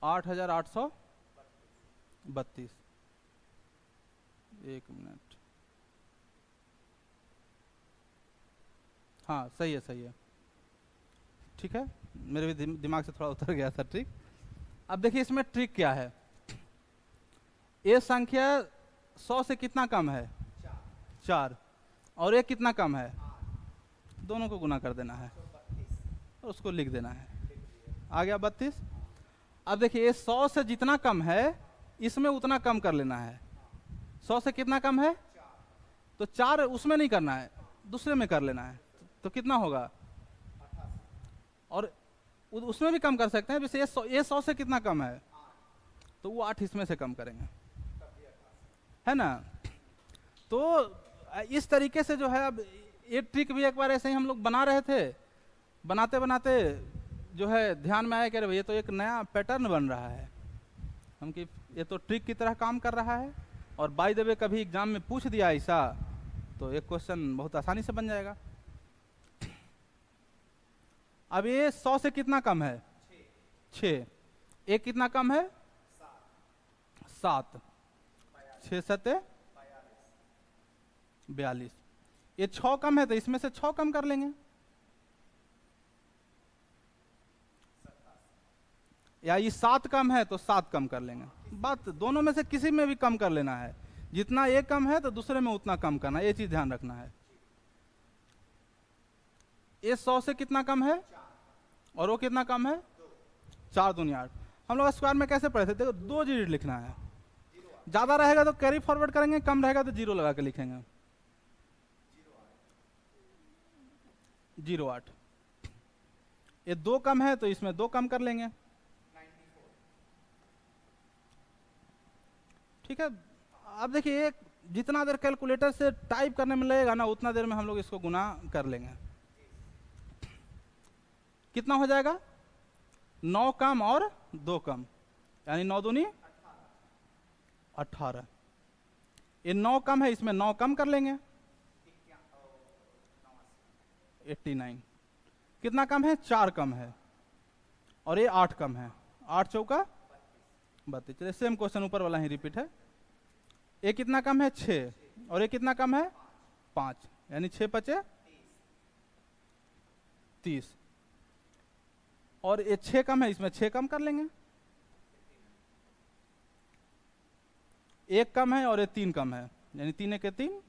8832। एक मिनट, हाँ सही है सही है, ठीक है, मेरे भी दिमाग से थोड़ा उतर गया था ट्रिक। अब देखिए इसमें ट्रिक क्या है, ये संख्या 100 से कितना कम है, 4, और ये कितना कम है, दोनों को गुना कर देना है और उसको लिख देना है, आ गया 32। अब देखिए ये 100 से जितना कम है इसमें उतना कम कर लेना है। 100 से कितना कम है, तो 4 उसमें नहीं करना है, दूसरे में कर लेना है, तो कितना होगा, और उसमें भी कम कर सकते हैं। जैसे ये 100 से कितना कम है, तो वो 8 इसमें से कम करेंगे, है ना। तो इस तरीके से जो है, अब ये ट्रिक भी एक बार ऐसे ही हम लोग बना रहे थे, बनाते बनाते जो है ध्यान में आया कि अरे ये तो एक नया पैटर्न बन रहा है, हम कि ये तो ट्रिक की तरह काम कर रहा है, और बाय द वे कभी एग्जाम में पूछ दिया ऐसा तो एक क्वेश्चन बहुत आसानी से बन जाएगा। अब ये 100 से कितना कम है, 6, एक कितना कम है, 7, 6 7 42, ये 6 कम है तो इसमें से 6 कम कर लेंगे, या ये 7 कम है तो 7 कम कर लेंगे, बात दोनों में से किसी में भी कम कर लेना है, जितना एक कम है तो दूसरे में उतना कम करना है, ये चीज ध्यान रखना है। ये 100 से कितना कम है और वो कितना कम है, 4 दूनी 8। हम लोग स्क्वायर में कैसे पढ़े थे, देखो 2 डिजिट लिखना है, ज्यादा रहेगा तो कैरी फॉरवर्ड करेंगे, कम रहेगा तो 0 लगा के लिखेंगे, 08। ये 2 कम है तो इसमें 2 कम कर लेंगे, ठीक है। अब देखिए जितना देर कैलकुलेटर से टाइप करने में लगेगा ना, उतना देर में हम लोग इसको गुना कर लेंगे। कितना हो जाएगा, 9 कम और 2 कम, यानी 9 दूनी 18। ये 9 कम है, इसमें 9 कम कर लेंगे, 89। कितना कम है, 4 कम है, और ये 8 कम है, 8 चौका 32। चलिए सेम क्वेश्चन ऊपर वाला ही रिपीट है। ये कितना कम है, 6, और ये कितना कम है, 5, यानी 6 5 30, और ये 6 कम है, इसमें 6 कम कर लेंगे, 1 कम है और ये 3 कम है, यानी 3 1 3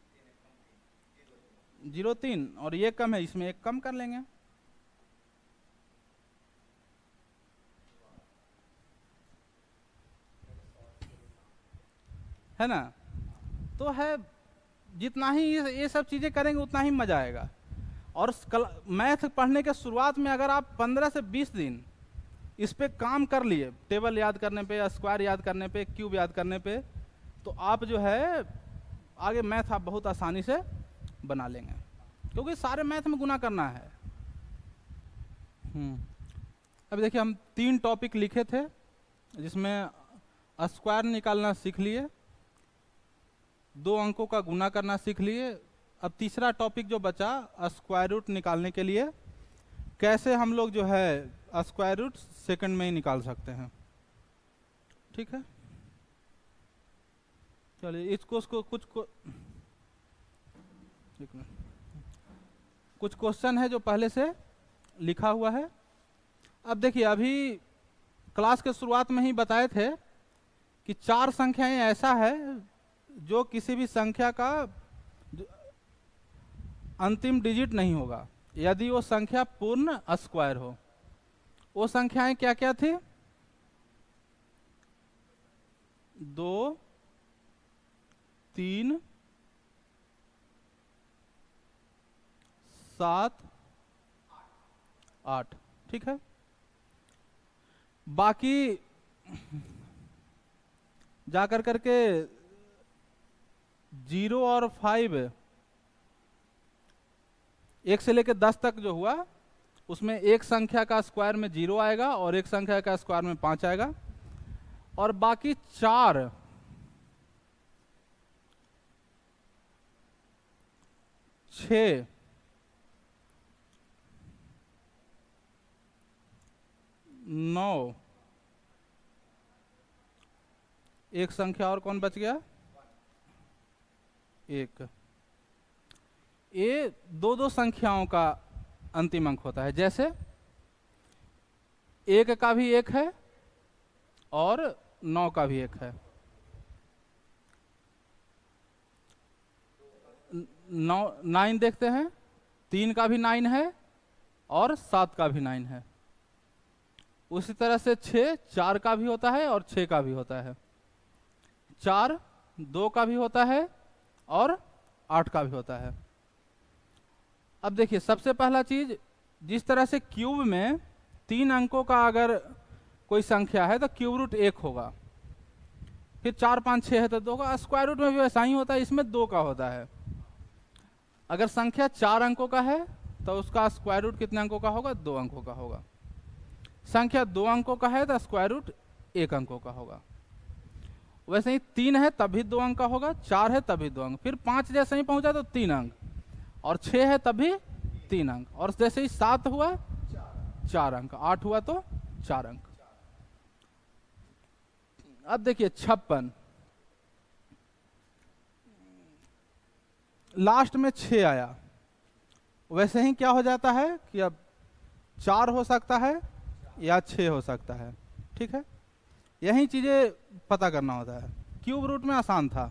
0 3, और ये कम है, इसमें 1 कम कर लेंगे, है ना। तो है जितना ही ये सब चीजें करेंगे उतना ही मजा आएगा। और मैथ पढ़ने के शुरुआत में अगर आप 15 से 20 दिन इस पे काम कर लिए, टेबल याद करने पे, स्क्वायर याद करने पे, क्यूब याद करने पे, तो आप जो है आगे मैथ आप बहुत आसानी से बना लेंगे, क्योंकि सारे मैथ में गुना करना है। अभी देखिए हम 3 टॉपिक लिखे थे, जिसमें स्क्वायर निकालना सीख लिए, 2 अंकों का गुना करना सीख लिए। अब तीसरा टॉपिक जो बचा, स्क्वायर रूट निकालने के लिए कैसे हम लोग जो है स्क्वायर रूट सेकंड में ही निकाल सकते हैं, ठीक है। चलिए इसको कुछ क्वेश्चन है जो पहले से लिखा हुआ है। अब देखिए अभी क्लास के शुरुआत में ही बताए थे कि 4 संख्याएं ऐसा है जो किसी भी संख्या का अंतिम डिजिट नहीं होगा, यदि वो संख्या पूर्ण स्क्वायर हो। वो संख्याएं क्या क्या थी? 2, 3, 7, 8। ठीक है। बाकी जाकर करके 0 और 5, 1 से लेकर 10 तक जो हुआ उसमें एक संख्या का स्क्वायर में 0 आएगा और एक संख्या का स्क्वायर में 5 आएगा। और बाकी 4, 6, 9, एक संख्या और कौन बच गया? 1। ये दो दो संख्याओं का अंतिम अंक होता है। जैसे 1 का भी 1 है और 9 का भी 1 है। 9 देखते हैं, 3 का भी 9 है और 7 का भी 9 है। उसी तरह से 6 4 का भी होता है और 6 का भी होता है। 4 2 का भी होता है और 8 का भी होता है। अब देखिए, सबसे पहला चीज, जिस तरह से क्यूब में 3 अंकों का अगर कोई संख्या है तो क्यूब रूट 1 होगा। फिर 4 5 6 है तो 2 का। स्क्वायर रूट में भी वैसा ही होता है, इसमें 2 का होता है। अगर संख्या 4 अंकों का है तो उसका स्क्वायर रूट कितने अंकों का होगा? 2 अंकों का होगा। संख्या 2 अंकों का है तो स्क्वायर रूट 1 अंकों का होगा। वैसे ही 3 है तभी 2 अंक का होगा, 4 है तभी 2 अंक, फिर 5 जैसे ही पहुंचा तो 3 अंक, और 6 है तभी 3 अंक, और जैसे ही 7 हुआ 4 अंक, 8 हुआ तो 4 अंक। अब देखिए 56, लास्ट में 6 आया। वैसे ही क्या हो जाता है कि अब 4 हो सकता है या 6 हो सकता है। ठीक है, यही चीजें पता करना होता है। क्यूब रूट में आसान था,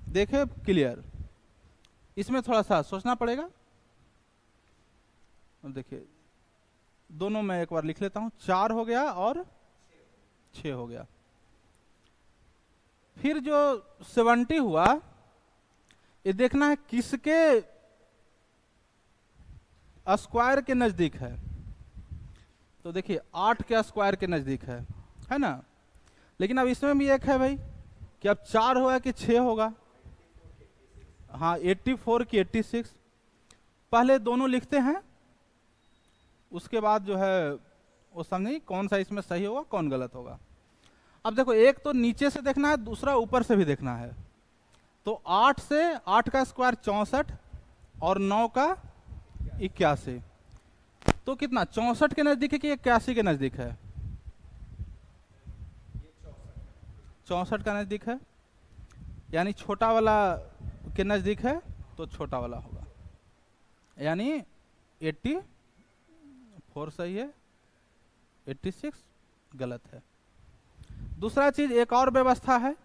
देखे क्लियर। इसमें थोड़ा सा सोचना पड़ेगा। अब देखिए, दोनों में एक बार लिख लेता हूं। 4 हो गया और 6 हो गया। फिर जो 70 हुआ, ये देखना है किसके स्क्वायर के नजदीक है। तो देखिए 8 के स्क्वायर के नजदीक है ना। लेकिन अब इसमें भी एक है भाई कि अब 4 होगा कि 6 होगा। हाँ, 84 की 86। पहले दोनों लिखते हैं, उसके बाद जो है वो समझिए कौन सा इसमें सही होगा कौन गलत होगा। अब देखो, एक तो नीचे से देखना है, दूसरा ऊपर से भी देखना है। तो 8 से 8 का स्क्वायर 64 और 9 का 81। तो कितना 64 के नजदीक है कि 81 के नजदीक है? 64 का नजदीक है, यानी छोटा वाला के नजदीक है तो छोटा वाला होगा, यानी 84 सही है, 86 गलत है। दूसरा चीज, एक और व्यवस्था है।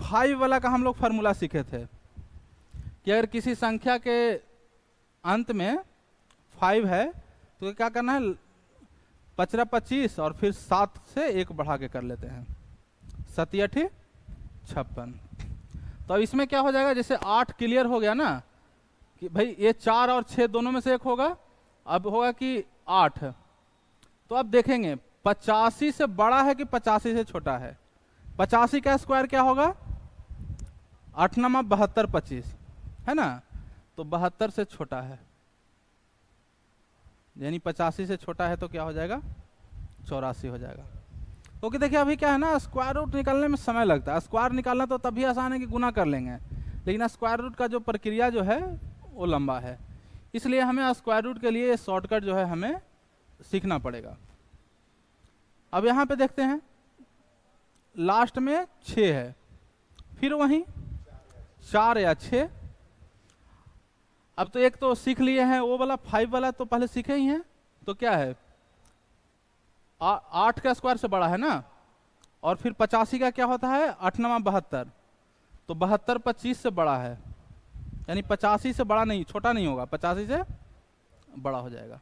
5 वाला का हम लोग फार्मूला सीखे थे कि अगर किसी संख्या के अंत में 5 है तो क्या करना है, 55 25 और फिर 7 से 1 बढ़ा के कर लेते हैं, 7 8 56। तो अब इसमें क्या हो जाएगा, जैसे 8 क्लियर हो गया ना कि भाई ये 4 और 6 दोनों में से एक होगा। अब होगा कि 8, तो अब देखेंगे 85 से बड़ा है कि 85 से छोटा है। 85 का स्क्वायर क्या होगा? 8 9 72 25 है ना। तो 72 से छोटा है, यानी 85 से छोटा है तो क्या हो जाएगा? 84 हो जाएगा। क्योंकि देखिए अभी क्या है ना, स्क्वायर रूट निकालने में समय लगता है। स्क्वायर निकालना तो तभी आसान है कि गुना कर लेंगे, लेकिन स्क्वायर रूट का जो प्रक्रिया जो है वो लंबा है। इसलिए हमें स्क्वायर रूट के लिए शॉर्टकट जो है हमें सीखना पड़ेगा। अब यहाँ पे देखते हैं, लास्ट में 6 है, फिर वहीं 4 या 6। अब तो एक तो सीख लिए हैं, वो वाला 5 वाला तो पहले सीखे ही हैं। तो क्या है, 8 का स्क्वायर से बड़ा है ना, और फिर 85 का क्या होता है? 8 9 72, तो 72 25 से बड़ा है। यानी 85 से बड़ा नहीं, छोटा नहीं होगा, 85 से बड़ा हो जाएगा।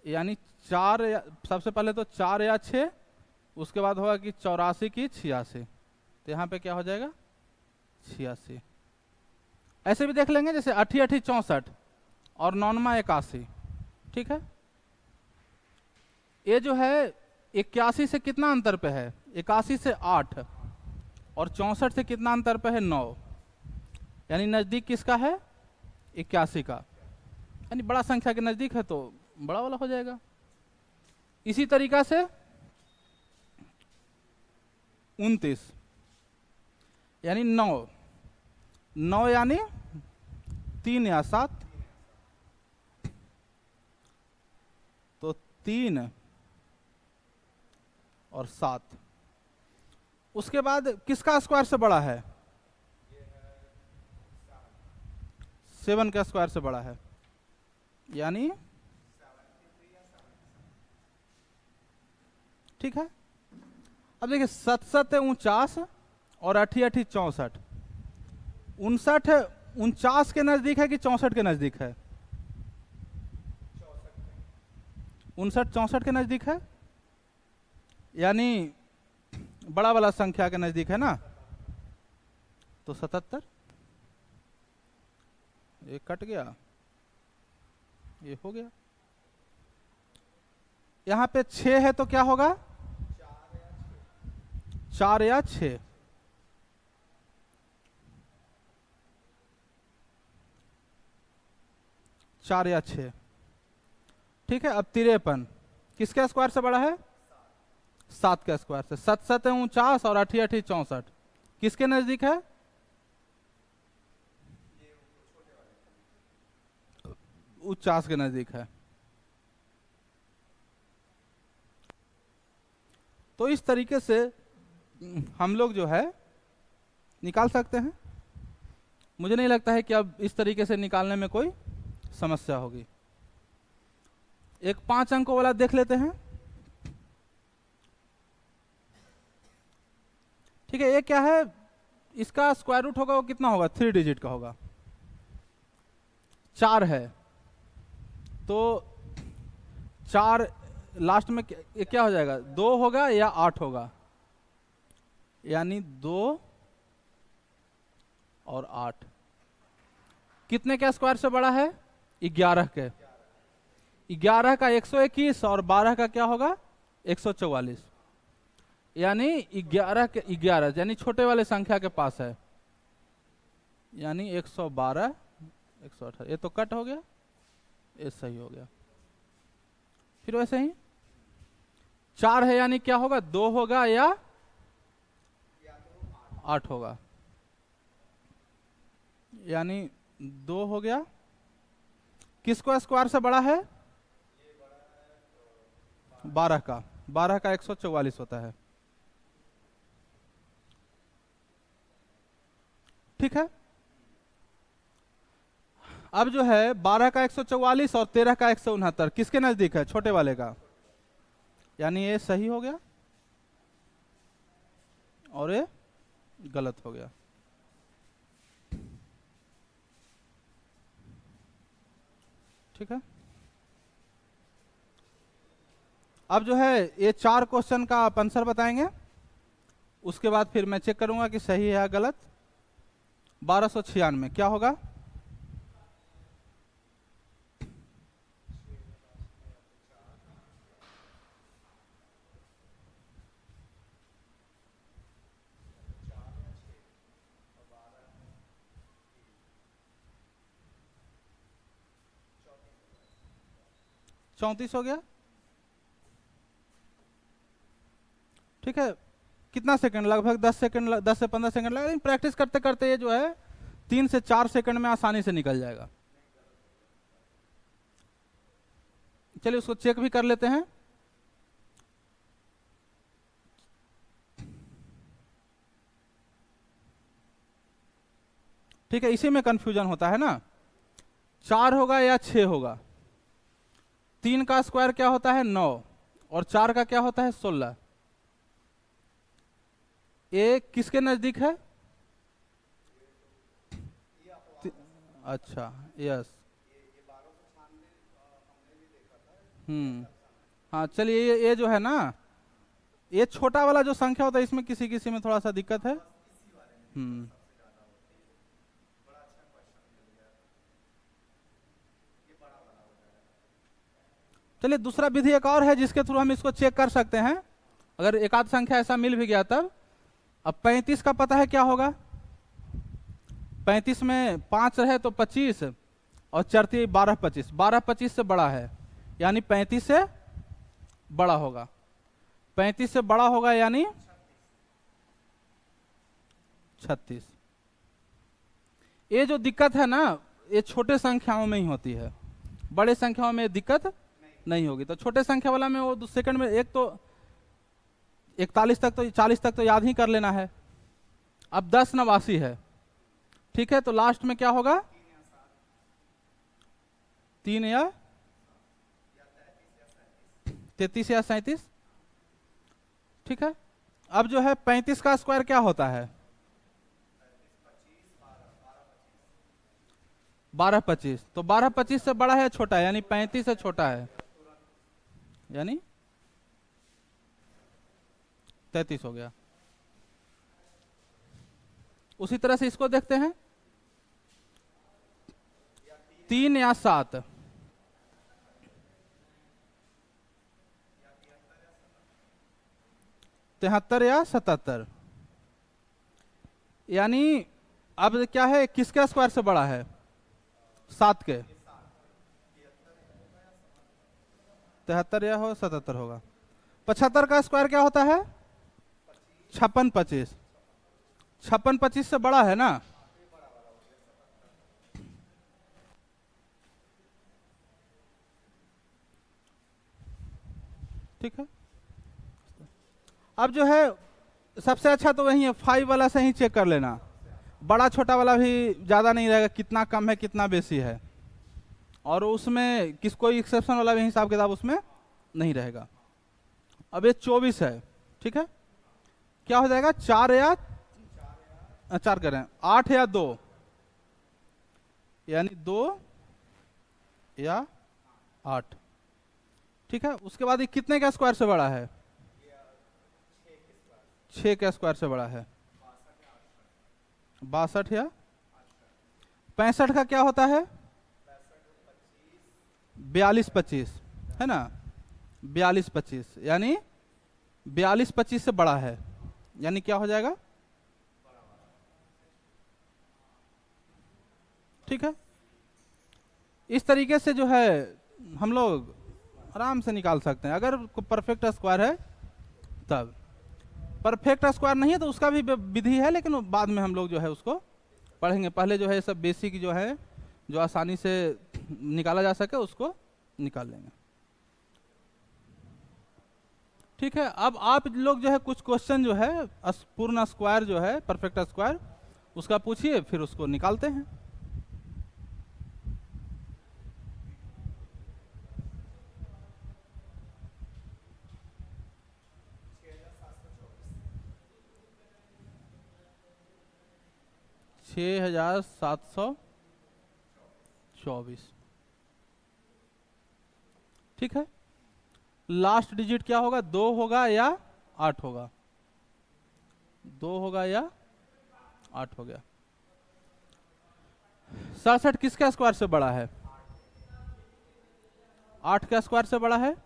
यानी 4 सबसे पहले तो 4 या 6, उसके बाद होगा कि 84 की 86, तो यहाँ पे क्या हो जाएगा 86। ऐसे भी देख लेंगे जैसे 8 8 64 और 9 81, ठीक है। ये जो है 81 से कितना अंतर पे है, 81 से 8, और 64 से कितना अंतर पे है 9, यानी नजदीक किसका है 81 का, यानी बड़ा संख्या के नजदीक है तो बड़ा वाला हो जाएगा। इसी तरीका से 29 यानी 9, 9 यानी 3 या 7, तो 3 और 7। उसके बाद किसका स्क्वायर से बड़ा है, 7 का स्क्वायर से बड़ा है, यानी ठीक है। अब देखिए 7 7 49 और 8 8 64, 59 49 के नजदीक है कि 64 के नजदीक है, 59 64 के नजदीक है, यानी बड़ा वाला संख्या के नजदीक है ना, तो 77। ये कट गया, ये हो गया। यहां पे 6 है तो क्या होगा 4 या 6, चार या 6, ठीक है। अब 53 किसके स्क्वायर से बड़ा है, 7 के स्क्वायर से। 7 7 49 और 8 8 64 किसके नजदीक है, 49 के नजदीक है। तो इस तरीके से हम लोग जो है निकाल सकते हैं। मुझे नहीं लगता है कि अब इस तरीके से निकालने में कोई समस्या होगी। एक 5 अंकों वाला देख लेते हैं, ठीक है। ये क्या है, इसका स्क्वायर रूट होगा वो कितना होगा, 3 डिजिट का होगा। 4 है तो 4 लास्ट में ये क्या हो जाएगा, 2 होगा या 8 होगा, यानी 2 और 8 कितने का स्क्वायर से बड़ा है, 11 के। 11 का 121 और 12 का क्या होगा 144, यानी 11 के 11 यानी छोटे वाले संख्या के पास है, यानी 112 118। ये तो कट हो गया, ये सही हो गया। फिर वैसे ही 4 है यानी क्या होगा, 2 होगा या 8 होगा, यानी 2 हो गया। किसको स्क्वायर से बड़ा है, 12 का। 12 का 144 होता है, ठीक है। अब जो है 12 का 144 और 13 का 169 किसके नजदीक है, छोटे वाले का, यानी ये सही हो गया और ये गलत हो गया, ठीक है। अब जो है ये 4 क्वेश्चन का आप आंसर बताएंगे, उसके बाद फिर मैं चेक करूंगा कि सही है या गलत। 1296 क्या होगा, चौंतीस हो गया, ठीक है। कितना सेकंड, लगभग 10 सेकंड, 10 से 15 सेकंड लगेगा, लेकिन प्रैक्टिस करते करते ये जो है 3 से 4 सेकंड में आसानी से निकल जाएगा। चलिए उसको चेक भी कर लेते हैं। ठीक है, इसी में कंफ्यूजन होता है ना, 4 होगा या 6 होगा। 3 का स्क्वायर क्या होता है 9 और 4 का क्या होता है 16। ये किसके नजदीक है, अच्छा, यस। हाँ चलिए, ये जो है ना, ये छोटा वाला जो संख्या होता है इसमें किसी किसी में थोड़ा सा दिक्कत है। चलिए, दूसरा विधि एक और है जिसके थ्रू हम इसको चेक कर सकते हैं, अगर एक आध संख्या ऐसा मिल भी गया तब। अब 35 का पता है क्या होगा? 35 में 5 रहे तो 25 और चरती 12 25, 12 25 से बड़ा है यानी 35 से बड़ा होगा। 35 से बड़ा होगा यानी 36। ये जो दिक्कत है ना, ये छोटे संख्याओं में ही होती है, बड़े संख्याओं में दिक्कत नहीं होगी। तो छोटे संख्या वाला में वो सेकंड में एक तो 41 तक तो 40 तक तो याद ही कर लेना है। अब 10 89 है, ठीक है, तो लास्ट में क्या होगा? 3 या 33 या 37, ठीक है। अब जो है 35 का स्क्वायर क्या होता है? 12 25, तो 12 25 से बड़ा है छोटा है, यानी 35 से छोटा है, यानी 33 हो गया। उसी तरह से इसको देखते हैं, 3 या 7, 73 या 77, यानी अब क्या है, किसके स्क्वायर से बड़ा है? 7 के। 73 या हो 77 होगा। 75 का स्क्वायर क्या होता है? 56 25, 56 25 से बड़ा है ना, ठीक है। अब जो है सबसे अच्छा तो वही है, 5 वाला से ही चेक कर लेना, बड़ा छोटा वाला भी ज़्यादा नहीं रहेगा, कितना कम है कितना बेसी है, और उसमें किस कोई एक्सेप्शन वाला भी हिसाब किताब उसमें नहीं रहेगा। अब ये 24 है, ठीक है, क्या हो जाएगा? 4 या 4 करें, 8 या 2, यानी 2 या 8, ठीक है। उसके बाद ये कितने का स्क्वायर से बड़ा है? 6 का स्क्वायर से बड़ा है, 62 या 65 का क्या होता है? 42 25, है ना, 42 25, यानी 42 25 से बड़ा है, यानी क्या हो जाएगा? ठीक है। इस तरीके से जो है हम लोग आराम से निकाल सकते हैं, अगर परफेक्ट स्क्वायर है तब। परफेक्ट स्क्वायर नहीं है तो उसका भी विधि है, लेकिन बाद में हम लोग जो है उसको पढ़ेंगे। पहले जो है सब बेसिक जो है, जो आसानी से निकाला जा सके उसको निकाल लेंगे, ठीक है। अब आप लोग जो है कुछ क्वेश्चन जो है पूर्ण स्क्वायर जो है, परफेक्ट स्क्वायर, उसका पूछिए, फिर उसको निकालते हैं। छः 724, ठीक है। लास्ट डिजिट क्या होगा? 2 होगा या 8 होगा? 2 होगा या 8 हो गया। 67 किसका स्क्वायर से बड़ा है? 8 का स्क्वायर से बड़ा है,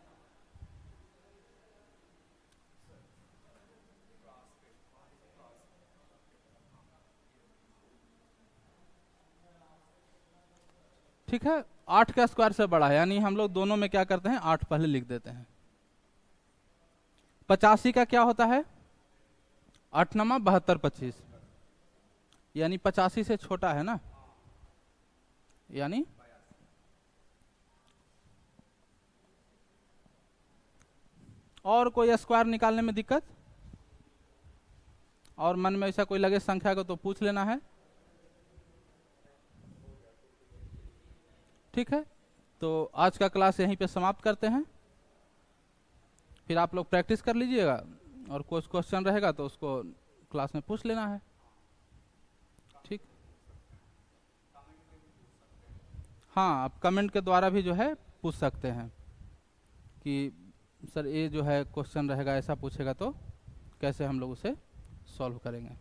ठीक है। 8 का स्क्वायर से बड़ा है, यानी हम लोग दोनों में क्या करते हैं, 8 पहले लिख देते हैं। 85 का क्या होता है? 8 नमा 72 25, यानी 85 से छोटा है ना, यानी और कोई स्क्वायर निकालने में दिक्कत, और मन में ऐसा कोई लगे संख्या को तो पूछ लेना है, ठीक है। तो आज का क्लास यहीं पे समाप्त करते हैं, फिर आप लोग प्रैक्टिस कर लीजिएगा, और कुछ क्वेश्चन रहेगा तो उसको क्लास में पूछ लेना है, ठीक। हाँ, आप कमेंट के द्वारा भी जो है पूछ सकते हैं कि सर ये जो है क्वेश्चन रहेगा, ऐसा पूछेगा तो कैसे हम लोग उसे सॉल्व करेंगे।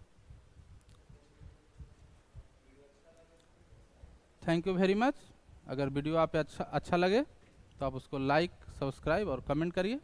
Thank you very much. अगर वीडियो आप अच्छा लगे तो आप उसको लाइक, सब्सक्राइब और कमेंट करिए।